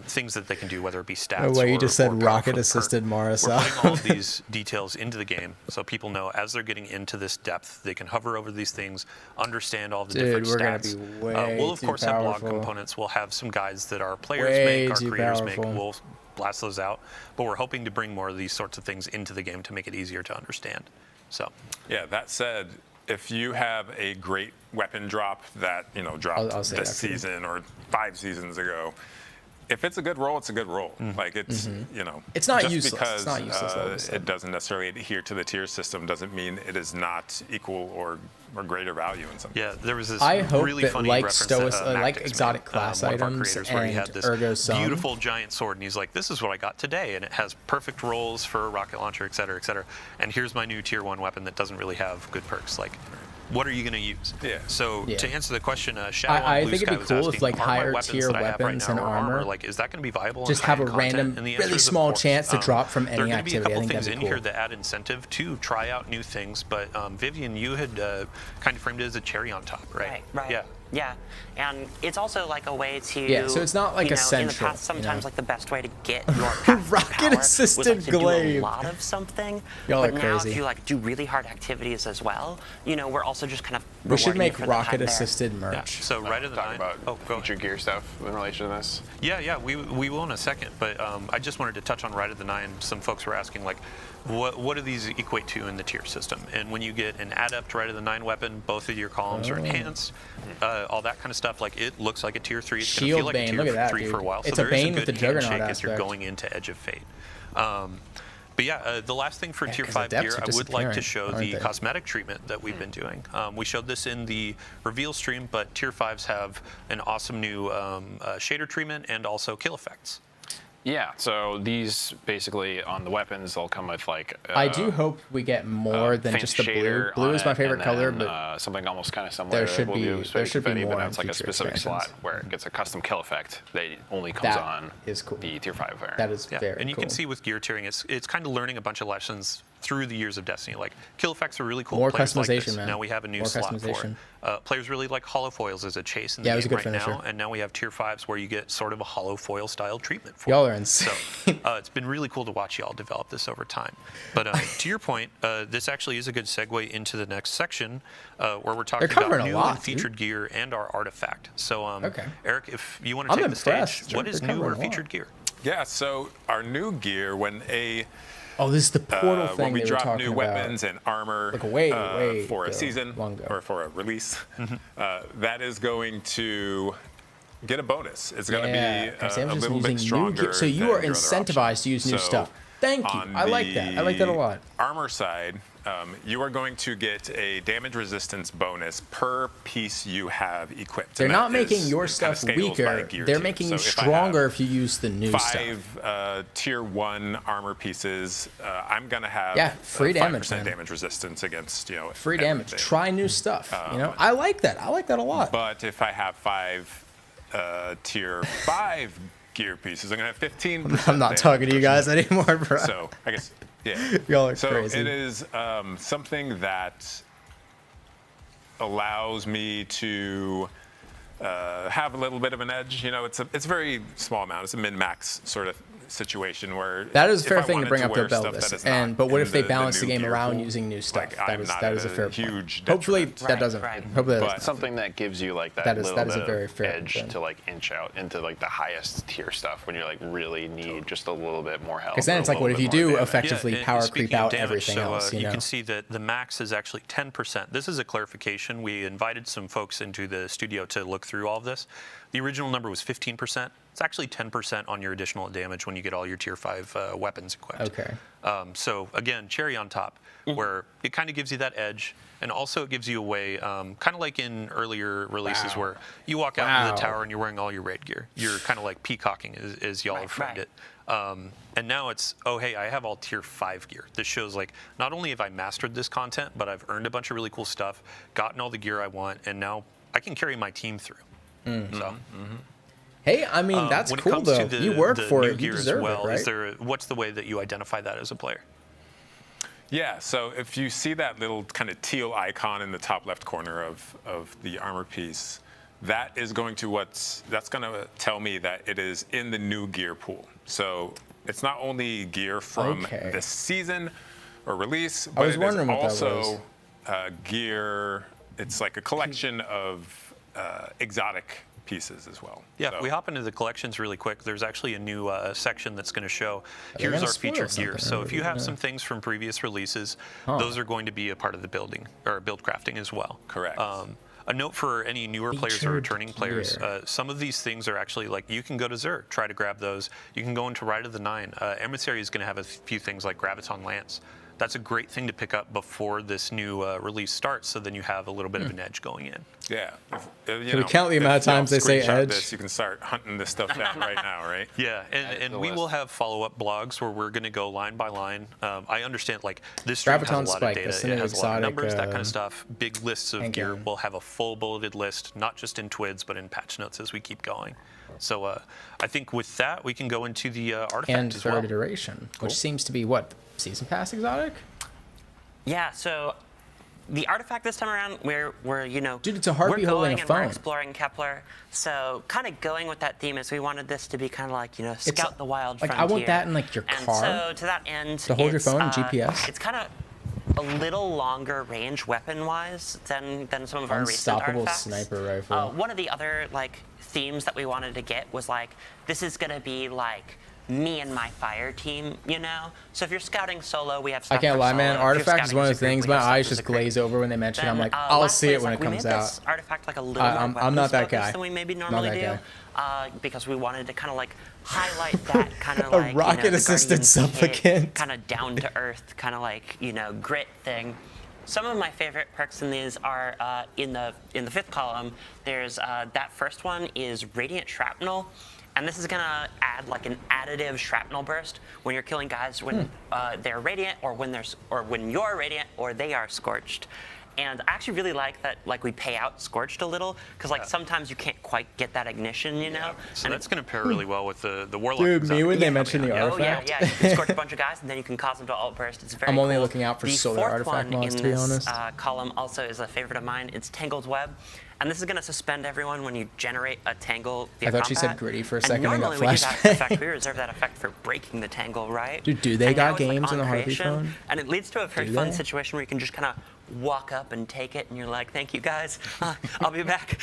things that they can do, whether it be stats. The way you or- just said or power rocket for the assisted perk. Marisa. We're putting all of these details into the game, so people know as they're getting into this depth, they can hover over these things, understand all the Dude, different we're gonna stats. be way we'll of too course have blog powerful. components. We'll have some guides that our players Way make, our too creators make. powerful. We'll blast those out, but we're hoping to bring more of these sorts of things into the game to make it easier to understand. So. Yeah, that said, if you have a great weapon drop that, dropped I'll say this that too. season or 5 seasons ago, if it's a good roll, it's a good roll. Like it's, It's not just useless. because It's not useless, like we said. it doesn't necessarily adhere to the tier system doesn't mean it is not equal or greater value in some Yeah, there was this I hope really that funny like reference Stoic- that, like Mactus exotic made, class one of our items creators, where he had and this Ergo Sum. beautiful giant sword, and he's like, "This is what I got today, and it has perfect rolls for a rocket launcher, et cetera, et cetera. And here's my new tier 1 weapon that doesn't really have good perks. Like, what are you going to use?" Yeah. So Yeah. to answer the question, Shadow I on Blue think it'd Sky be was cool if, asking, like, are my higher weapons tier that I have right weapons now and or armor like, is that going to be viable? just in have a high-end content? random, And the answer really is, of small course. chance to drop from There any are going to be a activity. I couple think things that'd in be here cool. that add incentive to try out new things, but Vivian, you had kind of framed it as a cherry on top, right? Right. Yeah. Yeah, and it's also like a way to. Yeah, so it's not like in the essential, past, sometimes you know? like the best way to get your path Rocket power was assisted like to do glaive. a lot of something. Y'all but are now, crazy. if you like do really hard activities as well, we're also just kind of. We should rewarding you make for the time rocket there. assisted Yeah. merch. So right at the Talk 9. about Oh, go ahead. future gear stuff in relation to this. Yeah, we will in a second, but I just wanted to touch on right at the 9. Some folks were asking, like, what do these equate to in the tier system? And when you get an adept right at the 9 weapon, both of your columns are enhanced, all that kind of stuff. Like, it looks like a tier 3. It's going to Shield feel like Bane, a look tier at that, 3 for a dude. while. It's so a there is Bane a with good the Juggernaut handshake as you're aspect. going into Edge of Fate. But yeah, the last thing for tier 'cause 5 adepts gear, are I would like to disappearing, show aren't the they? cosmetic treatment that we've been doing. We showed this in the reveal stream, but tier 5s have an awesome new shader treatment and also kill effects. Yeah, so these basically on the weapons, they'll come with like. I do hope we get more than faint just the blue. shader Blue on is my it, favorite and color, then, but something almost kind of similar. there to should what we be- do with there Space should be Confetti, more but in it's like a future specific expansions. slot where it gets a custom kill effect that only comes That on is cool. the tier 5 variant. that is Yeah, very and you cool. can see with gear tiering, it's kind of learning a bunch of lessons through the years of Destiny. Like kill effects are really cool. More Players like customization, this. man. Now we have a new More slot for it. customization. Players really like hollow foils as a chase in the Yeah, it was a game good right finisher. now, and now we have tier 5s where you get sort of a hollow foil style treatment for Y'all it. are insane. So it's been really cool to watch y'all develop this over time. But to your point, this actually is a good segue into the next section where we're talking about covering a new lot, and featured gear and our artifact. So Okay. Eric, if you want to I'm take the stage, impressed. what is They're new covering or a lot. featured gear? Yeah, so our new gear, when Oh, this is the portal thing when we they were drop talking new about. weapons and armor Like way for a ago, season long ago. or for a release, that is going to get a bonus. It's going to Yeah, be because a I'm just little using bit new stronger. gear. So you than are your other incentivized options. to use new So stuff. Thank you. on I like that. I like that a the lot. Armor side, you are going to get a damage resistance bonus per piece you have equipped. They're and not that making is your kind of stuff scales by weaker. gear They're tier. making So you if I stronger have if you use the new stuff. 5 tier 1 armor pieces, I'm going to have Yeah, free damage, 5% man. damage resistance against, Free damage. everything. Try new stuff. I like that. I like that a lot. But if I have 5 tier 5 gear pieces, I'm going to have 15%. I'm not damage talking to you guys versus- anymore, bro. So, I guess, yeah. Y'all are so crazy. it is something that allows me to have a little bit of an edge. You know, it's a very small amount. It's a min-max sort of situation where That is a if fair I thing to wanted bring up to wear stuff Belvis. that is not But what in if they the balance the new game gear around pool, using new stuff? like, That I'm is not that is at a fair huge point. Hopefully detriment. that doesn't. Right. Hopefully that But- doesn't. Something that gives you like that, That is little bit a very of fair edge thing. to like inch out into like the highest tier stuff when you like really need just a little bit more health. Because then or it's a like, what little if you bit more do damage. effectively and power speaking creep of out damage, everything so, else? You know. can see that the max is actually 10%. This is a clarification. We invited some folks into the studio to look through all of this. The original number was 15%. It's actually 10% on your additional damage when you get all your tier 5 weapons equipped. Okay. So again, cherry on top, where it kind of gives you that edge, and also it gives you a way, kind of like in earlier releases where you walk out into the tower and you're wearing all your raid gear. You're kind of like peacocking, as y'all have framed it. And now it's, oh, hey, I have all tier 5 gear. This shows like, not only have I mastered this content, but I've earned a bunch of really cool stuff, gotten all the gear I want, and now I can carry my team through. So. Hey, I mean, that's when it cool comes though. to the, You work the for new it. You gear deserve as well, it, right? what's the way that you identify that as a player? Yeah, so if you see that little kind of teal icon in the top left corner of the armor piece, that is going to that's going to tell me that it is in the new gear pool. So it's not only gear from this season or release, but was it is wondering what that also gear. It's like a collection of exotic pieces as well. Yeah, So- if we hop into the collections really quick, there's actually a new section that's going to show, They're here's gonna our spoil featured gear. something, So if you have yeah. some things from previous releases, those are going to be a part of the building or build crafting as well. Correct. A note for any newer players or Featured returning players, gear. some of these things are actually like, you can go to Xur, try to grab those. You can go into Rite of the Nine. Emissary is going to have a few things like Graviton Lance. That's a great thing to pick up before this new release starts, so then you have a little bit of an edge going in. Yeah. Can we count the amount of times they say edge? This, you can start hunting this stuff down right now, right? Yeah, and we will have follow-up blogs where we're going to go line by line. I understand, like, this stream has a Graviton lot Spike, of data. that's It an has a lot of exotic, numbers, that kind of stuff. Big lists of gear. handgun. We'll have a full bulleted list, not just in TWIDs, but in patch notes as we keep going. So I think with that, we can go into the artifact And as third well. iteration, which seems to be what? Season Pass exotic? Yeah, so the artifact this time around, we're you know, Dude, it's a heartbeat we're holding going a and we're phone. exploring Kepler. So kind of going with that theme is we wanted this to be kind of like, you know, scout the wild like, I frontier. want that in, like, your car. And so to that end, To hold your it's, phone and GPS? It's kind of a little longer range weapon-wise than some of our recent Unstoppable artifacts. sniper rifle. One of the other like themes that we wanted to get was like, this is gonna be like me and my fire team, you know? So if you're scouting solo, we have stuff I can't for lie, solo. man. If you're Artifact is scouting one of as the a group, things we my have stuff eyes as just a group. glaze over when they mention it. I'm Then, like, I'll lastly see it is, when like, it comes we made out. this artifact like a little I'm more not that weapons guy. focused than we maybe Not normally that do, because we wanted to kind of like highlight that kind of A like rocket-assisted supplicant. kind of down to earth, kind of like grit thing. Some of my favorite perks in these are in the fifth column. There's that first one is Radiant Shrapnel. And this is gonna add like an additive shrapnel burst when you're killing guys when they're radiant, or when you're radiant, or they are scorched. And I actually really like that, like, we pay out Scorched a little, because like sometimes you can't quite get that ignition, you know. So and that's going to pair really well with the Warlock. Dude, me when they mention the artifact. Oh yeah, you can scorch a bunch of guys, and then you can cause them to alt burst. It's very. I'm only cool. looking out for solar artifact mods, to be honest. The fourth one in this column also is a favorite of mine. It's Tangled Web. And this is going to suspend everyone when you generate a tangle via I thought combat. she said gritty for a second. And normally and we got do that effect. We reserve that effect for breaking the tangle, right? Dude, do they and got now it's, like, games on in the Harvey creation, phone? And it leads to a very fun situation where you can just kind of walk up and take it, and you're like, "Thank you guys, I'll be back."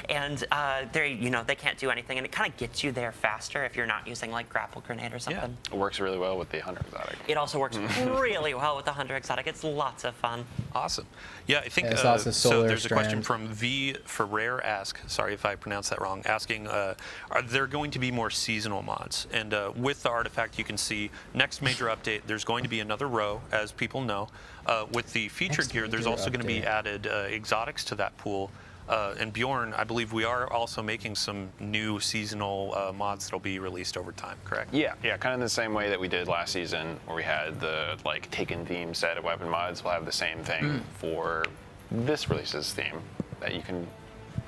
And they can't do anything, and it kind of gets you there faster if you're not using like grapple grenade or something. It works really well with the Hunter Exotic. It also works really well with the Hunter Exotic. It's lots of fun. Awesome. Yeah, I think so. There's a question from V Ferrer sorry if I pronounced that wrong, asking, are there going to be more seasonal mods? And with the artifact, you can see next major update, there's going to be another row, as people know. With the featured gear, there's also going to be added exotics to that pool. And Bjorn, I believe we are also making some new seasonal mods that'll be released over time, correct? Yeah, kind of the same way that we did last season, where we had the like Taken theme set of weapon mods. We'll have the same thing for this release's theme. That you can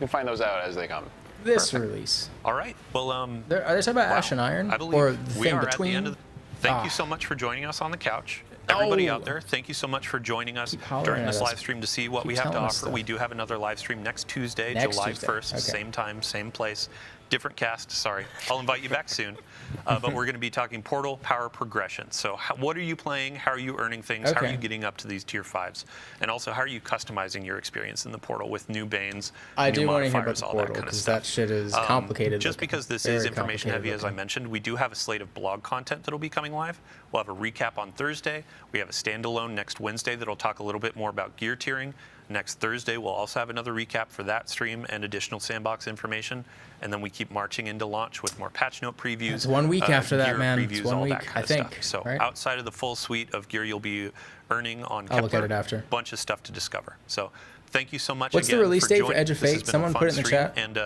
find those out as they come. This release. All right. Well, are they talking about Ash and Iron? I believe or the we thing are between? at the end of. Thank you so much for joining us on the couch. Everybody out there, thank you so much for joining us during this live stream to see what we have to offer. We do have another live stream next Tuesday, July 1st, same time, same place. Different cast, sorry. I'll invite you back soon. But we're going to be talking Portal Power Progression. So what are you playing? How are you earning things? How are you getting up to these tier 5s? And also, how are you customizing your experience in the Portal with new Banes, new modifiers, all that kind of stuff? That shit is complicated. Just because this is information heavy, as I mentioned, we do have a slate of blog content that'll be coming live. We'll have a recap on Thursday. We have a standalone next Wednesday that'll talk a little bit more about gear tiering. Next Thursday, we'll also have another recap for that stream and additional sandbox information. And then we keep marching into launch with more patch note previews. It's 1 week after that, man. Previews, it's 1 week, I think. Stuff. So right? outside of the full suite of gear you'll be earning on Kepler, I'll look at it after. Bunch of stuff to discover. So thank you so much. What's again the release date for joining. Edge of Fate? Someone put it in the chat. And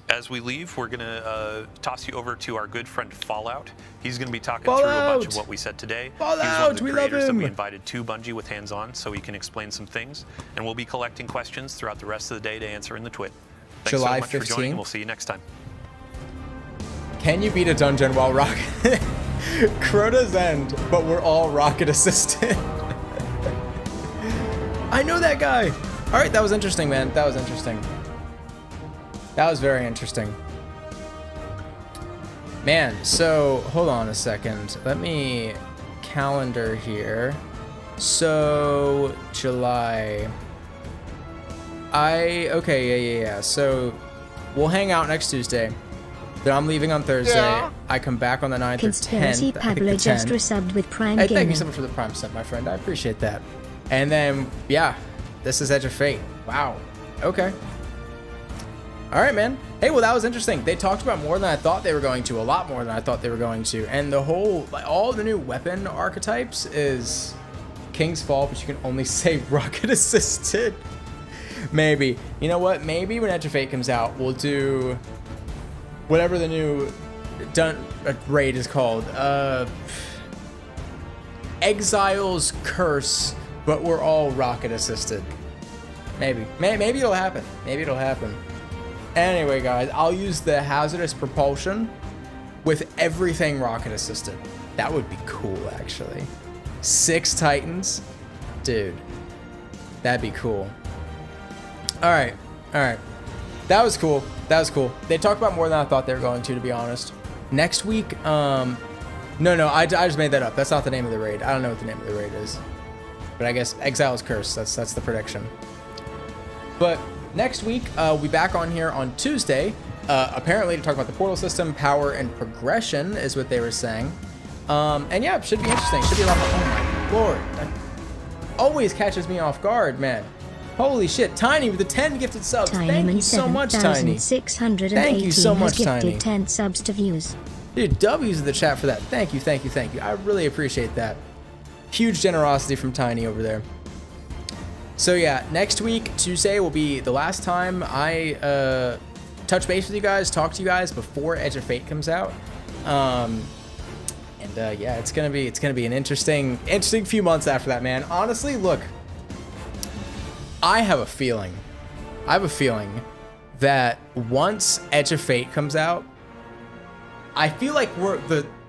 as we leave, we're going to toss you over to our good friend Fallout. He's going to be talking through a bunch of what we said today. Fallout, He's one of the we love creators that him. we invited to Bungie with hands-on, so he can explain some things. And we'll be collecting questions throughout the rest of the day to answer in the twit. Thanks July so much 15th. for joining. We'll see you next time. Can you beat a dungeon while rocket? Crota's End, but we're all rocket assisted. I know that guy. All right, that was interesting, man. That was interesting. That was very interesting. Man, so hold on a second. Let me calendar here. So July. Yeah. So we'll hang out next Tuesday. Then I'm leaving on Thursday. Yeah. I come back on the 9th or 10th. Conspiracy Pablo just resubbed with Prime Gaming. Thank you so much for the Prime sub, my friend. I appreciate that. And then, yeah, this is Edge of Fate. Wow. Okay. All right, man. Hey, well, that was interesting. They talked about more than I thought they were going to, a lot more than I thought they were going to. And the whole, like, all the new weapon archetypes is King's Fall, but you can only say rocket assisted. Maybe. You know what? Maybe when Edge of Fate comes out, we'll do whatever the new raid is called. Exile's Curse, but we're all rocket assisted. Maybe it'll happen. Maybe it'll happen. Anyway, guys, I'll use the hazardous propulsion with everything rocket assisted. That would be cool, actually. 6 Titans. Dude, that'd be cool. All right. That was cool. They talked about more than I thought they were going to be honest. Next week, no, I just made that up. That's not the name of the raid. I don't know what the name of the raid is. But I guess Exile's Curse, that's the prediction. But next week, we'll be back on here on Tuesday, apparently to talk about the portal system, power, and progression is what they were saying. And yeah, it should be interesting. Should be a lot of, oh my lord. That always catches me off guard, man. Holy shit, Tiny with the 10 gifted subs. Thank you so much, Tiny. Thank you so much, Tiny. 10 subs to views. Dude, W's in the chat for that. Thank you. I really appreciate that. Huge generosity from Tiny over there. So yeah, next week, Tuesday, will be the last time I touch base with you guys, talk to you guys before Edge of Fate comes out. Yeah, it's gonna be an interesting few months after that, man. Honestly, look, I have a feeling that once Edge of Fate comes out, I feel like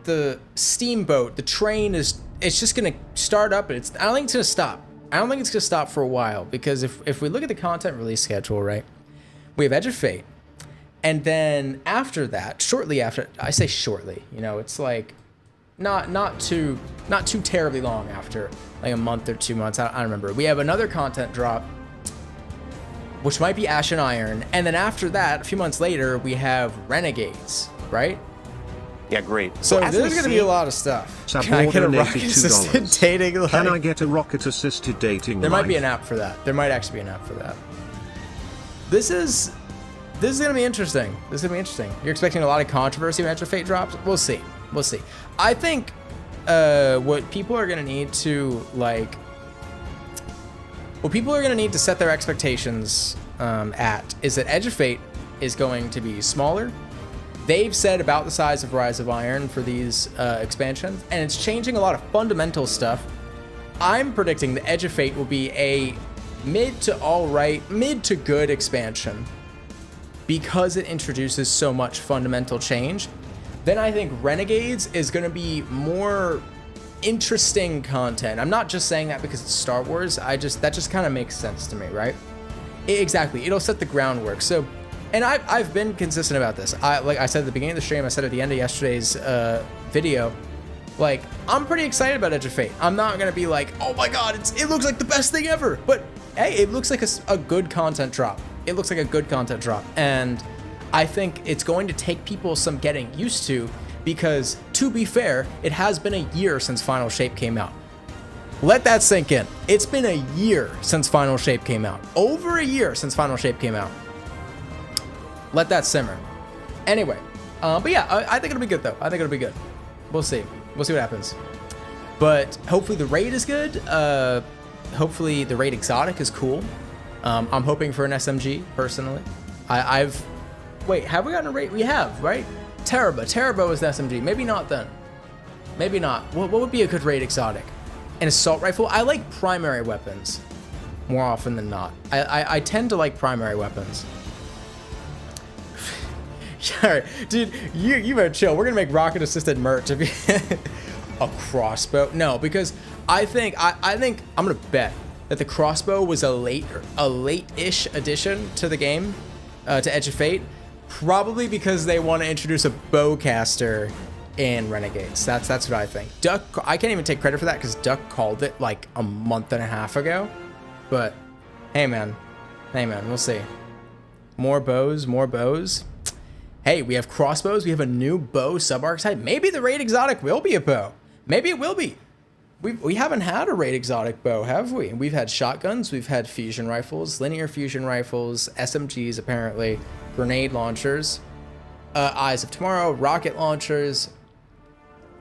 the steamboat, the train it's just gonna start up, and I don't think it's gonna stop. I don't think it's gonna stop for a while, because if we look at the content release schedule, right, we have Edge of Fate, and then after that, shortly after, I say shortly, you know, it's like not too terribly long after, like a month or 2 months. I don't remember. We have another content drop, which might be Ash and Iron, and then after that, a few months later, we have Renegades, right? Yeah, great. So there's going to be a lot of stuff. Can I get a rocket-assisted dating? Like, can I get a rocket-assisted dating? There might be an app for that. There might actually be an app for that. This is going to be interesting. This is going to be interesting. You're expecting a lot of controversy when Edge of Fate drops? We'll see. We'll see. I think what people are going to need to, like... What people are going to need to set their expectations at is that Edge of Fate is going to be smaller. They've said about the size of Rise of Iron for these expansions, and it's changing a lot of fundamental stuff. I'm predicting the Edge of Fate will be a mid to good expansion because it introduces so much fundamental change. Then I think Renegades is going to be more interesting content. I'm not just saying that because it's Star Wars. That just kind of makes sense to me, right? Exactly. It'll set the groundwork. So, and I've been consistent about this. Like I said at the beginning of the stream, I said at the end of yesterday's video, like, I'm pretty excited about Edge of Fate. I'm not gonna be like, oh my god, it looks like the best thing ever. But hey, it looks like a good content drop. It looks like a good content drop, and I think it's going to take people some getting used to, because to be fair, it has been a year since Final Shape came out. Let that sink in. It's been a year since Final Shape came out. Over a year since Final Shape came out. Let that simmer. Anyway, but yeah, I think it'll be good though. I think it'll be good. We'll see. We'll see what happens. But hopefully the raid is good. Hopefully the raid exotic is cool. I'm hoping for an SMG personally. Wait, have we gotten a raid? We have, right? Teraba was an SMG. Maybe not then. Maybe not. What would be a good raid exotic? An assault rifle? I like primary weapons more often than not. I tend to like primary weapons. Alright, dude, you better chill. We're gonna make rocket assisted merch. A crossbow? No, because I think I'm gonna bet that the crossbow was a late-ish addition to the game, to Edge of Fate. Probably because they want to introduce a Bowcaster in Renegades. That's what I think. Duck, I can't even take credit for that because Duck called it like a month and a half ago. But hey man, we'll see. More bows. Hey, we have crossbows. We have a new bow sub-archetype. Maybe the raid exotic will be a bow. Maybe it will be. We haven't had a raid exotic bow, have we? We've had shotguns. We've had fusion rifles, linear fusion rifles, SMGs apparently. Grenade launchers, Eyes of Tomorrow, rocket launchers.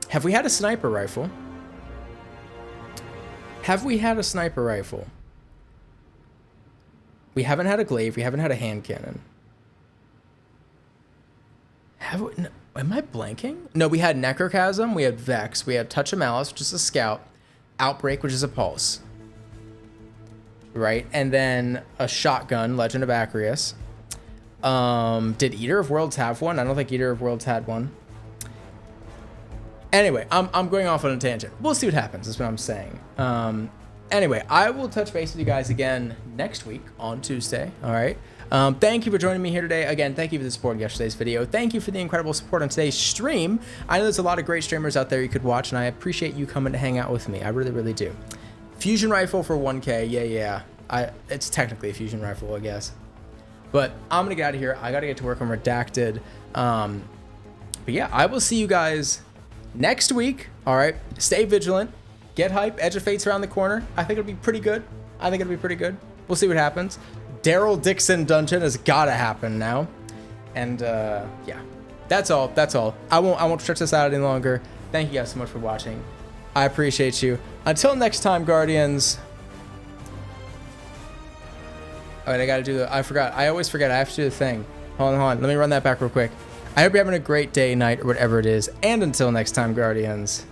Have we had a sniper rifle? We haven't had a glaive. We haven't had a hand cannon. No, am I blanking? No, we had Necrochasm. We had Vex. We had Touch of Malice, which is a scout. Outbreak, which is a pulse. Right? And then a shotgun, Legend of Acreus. Did Eater of Worlds have one? I don't think Eater of Worlds had one. Anyway, I'm going off on a tangent. We'll see what happens, is what I'm saying. Anyway, I will touch base with you guys again next week on Tuesday, all right? Thank you for joining me here today. Again, thank you for the support in yesterday's video. Thank you for the incredible support on today's stream. I know there's a lot of great streamers out there you could watch, and I appreciate you coming to hang out with me. I really, really do. Fusion rifle for 1K, yeah. It's technically a fusion rifle, I guess. But I'm going to get out of here. I got to get to work on Redacted. But yeah, I will see you guys next week. All right. Stay vigilant. Get hype. Edge of Fate's around the corner. I think it'll be pretty good. We'll see what happens. Daryl Dixon dungeon has got to happen now. And yeah, that's all. I won't stretch this out any longer. Thank you guys so much for watching. I appreciate you. Until next time, Guardians. All right, I got to do I always forget. I have to do the thing. Hold on. Let me run that back real quick. I hope you're having a great day, night, or whatever it is. And until next time, Guardians.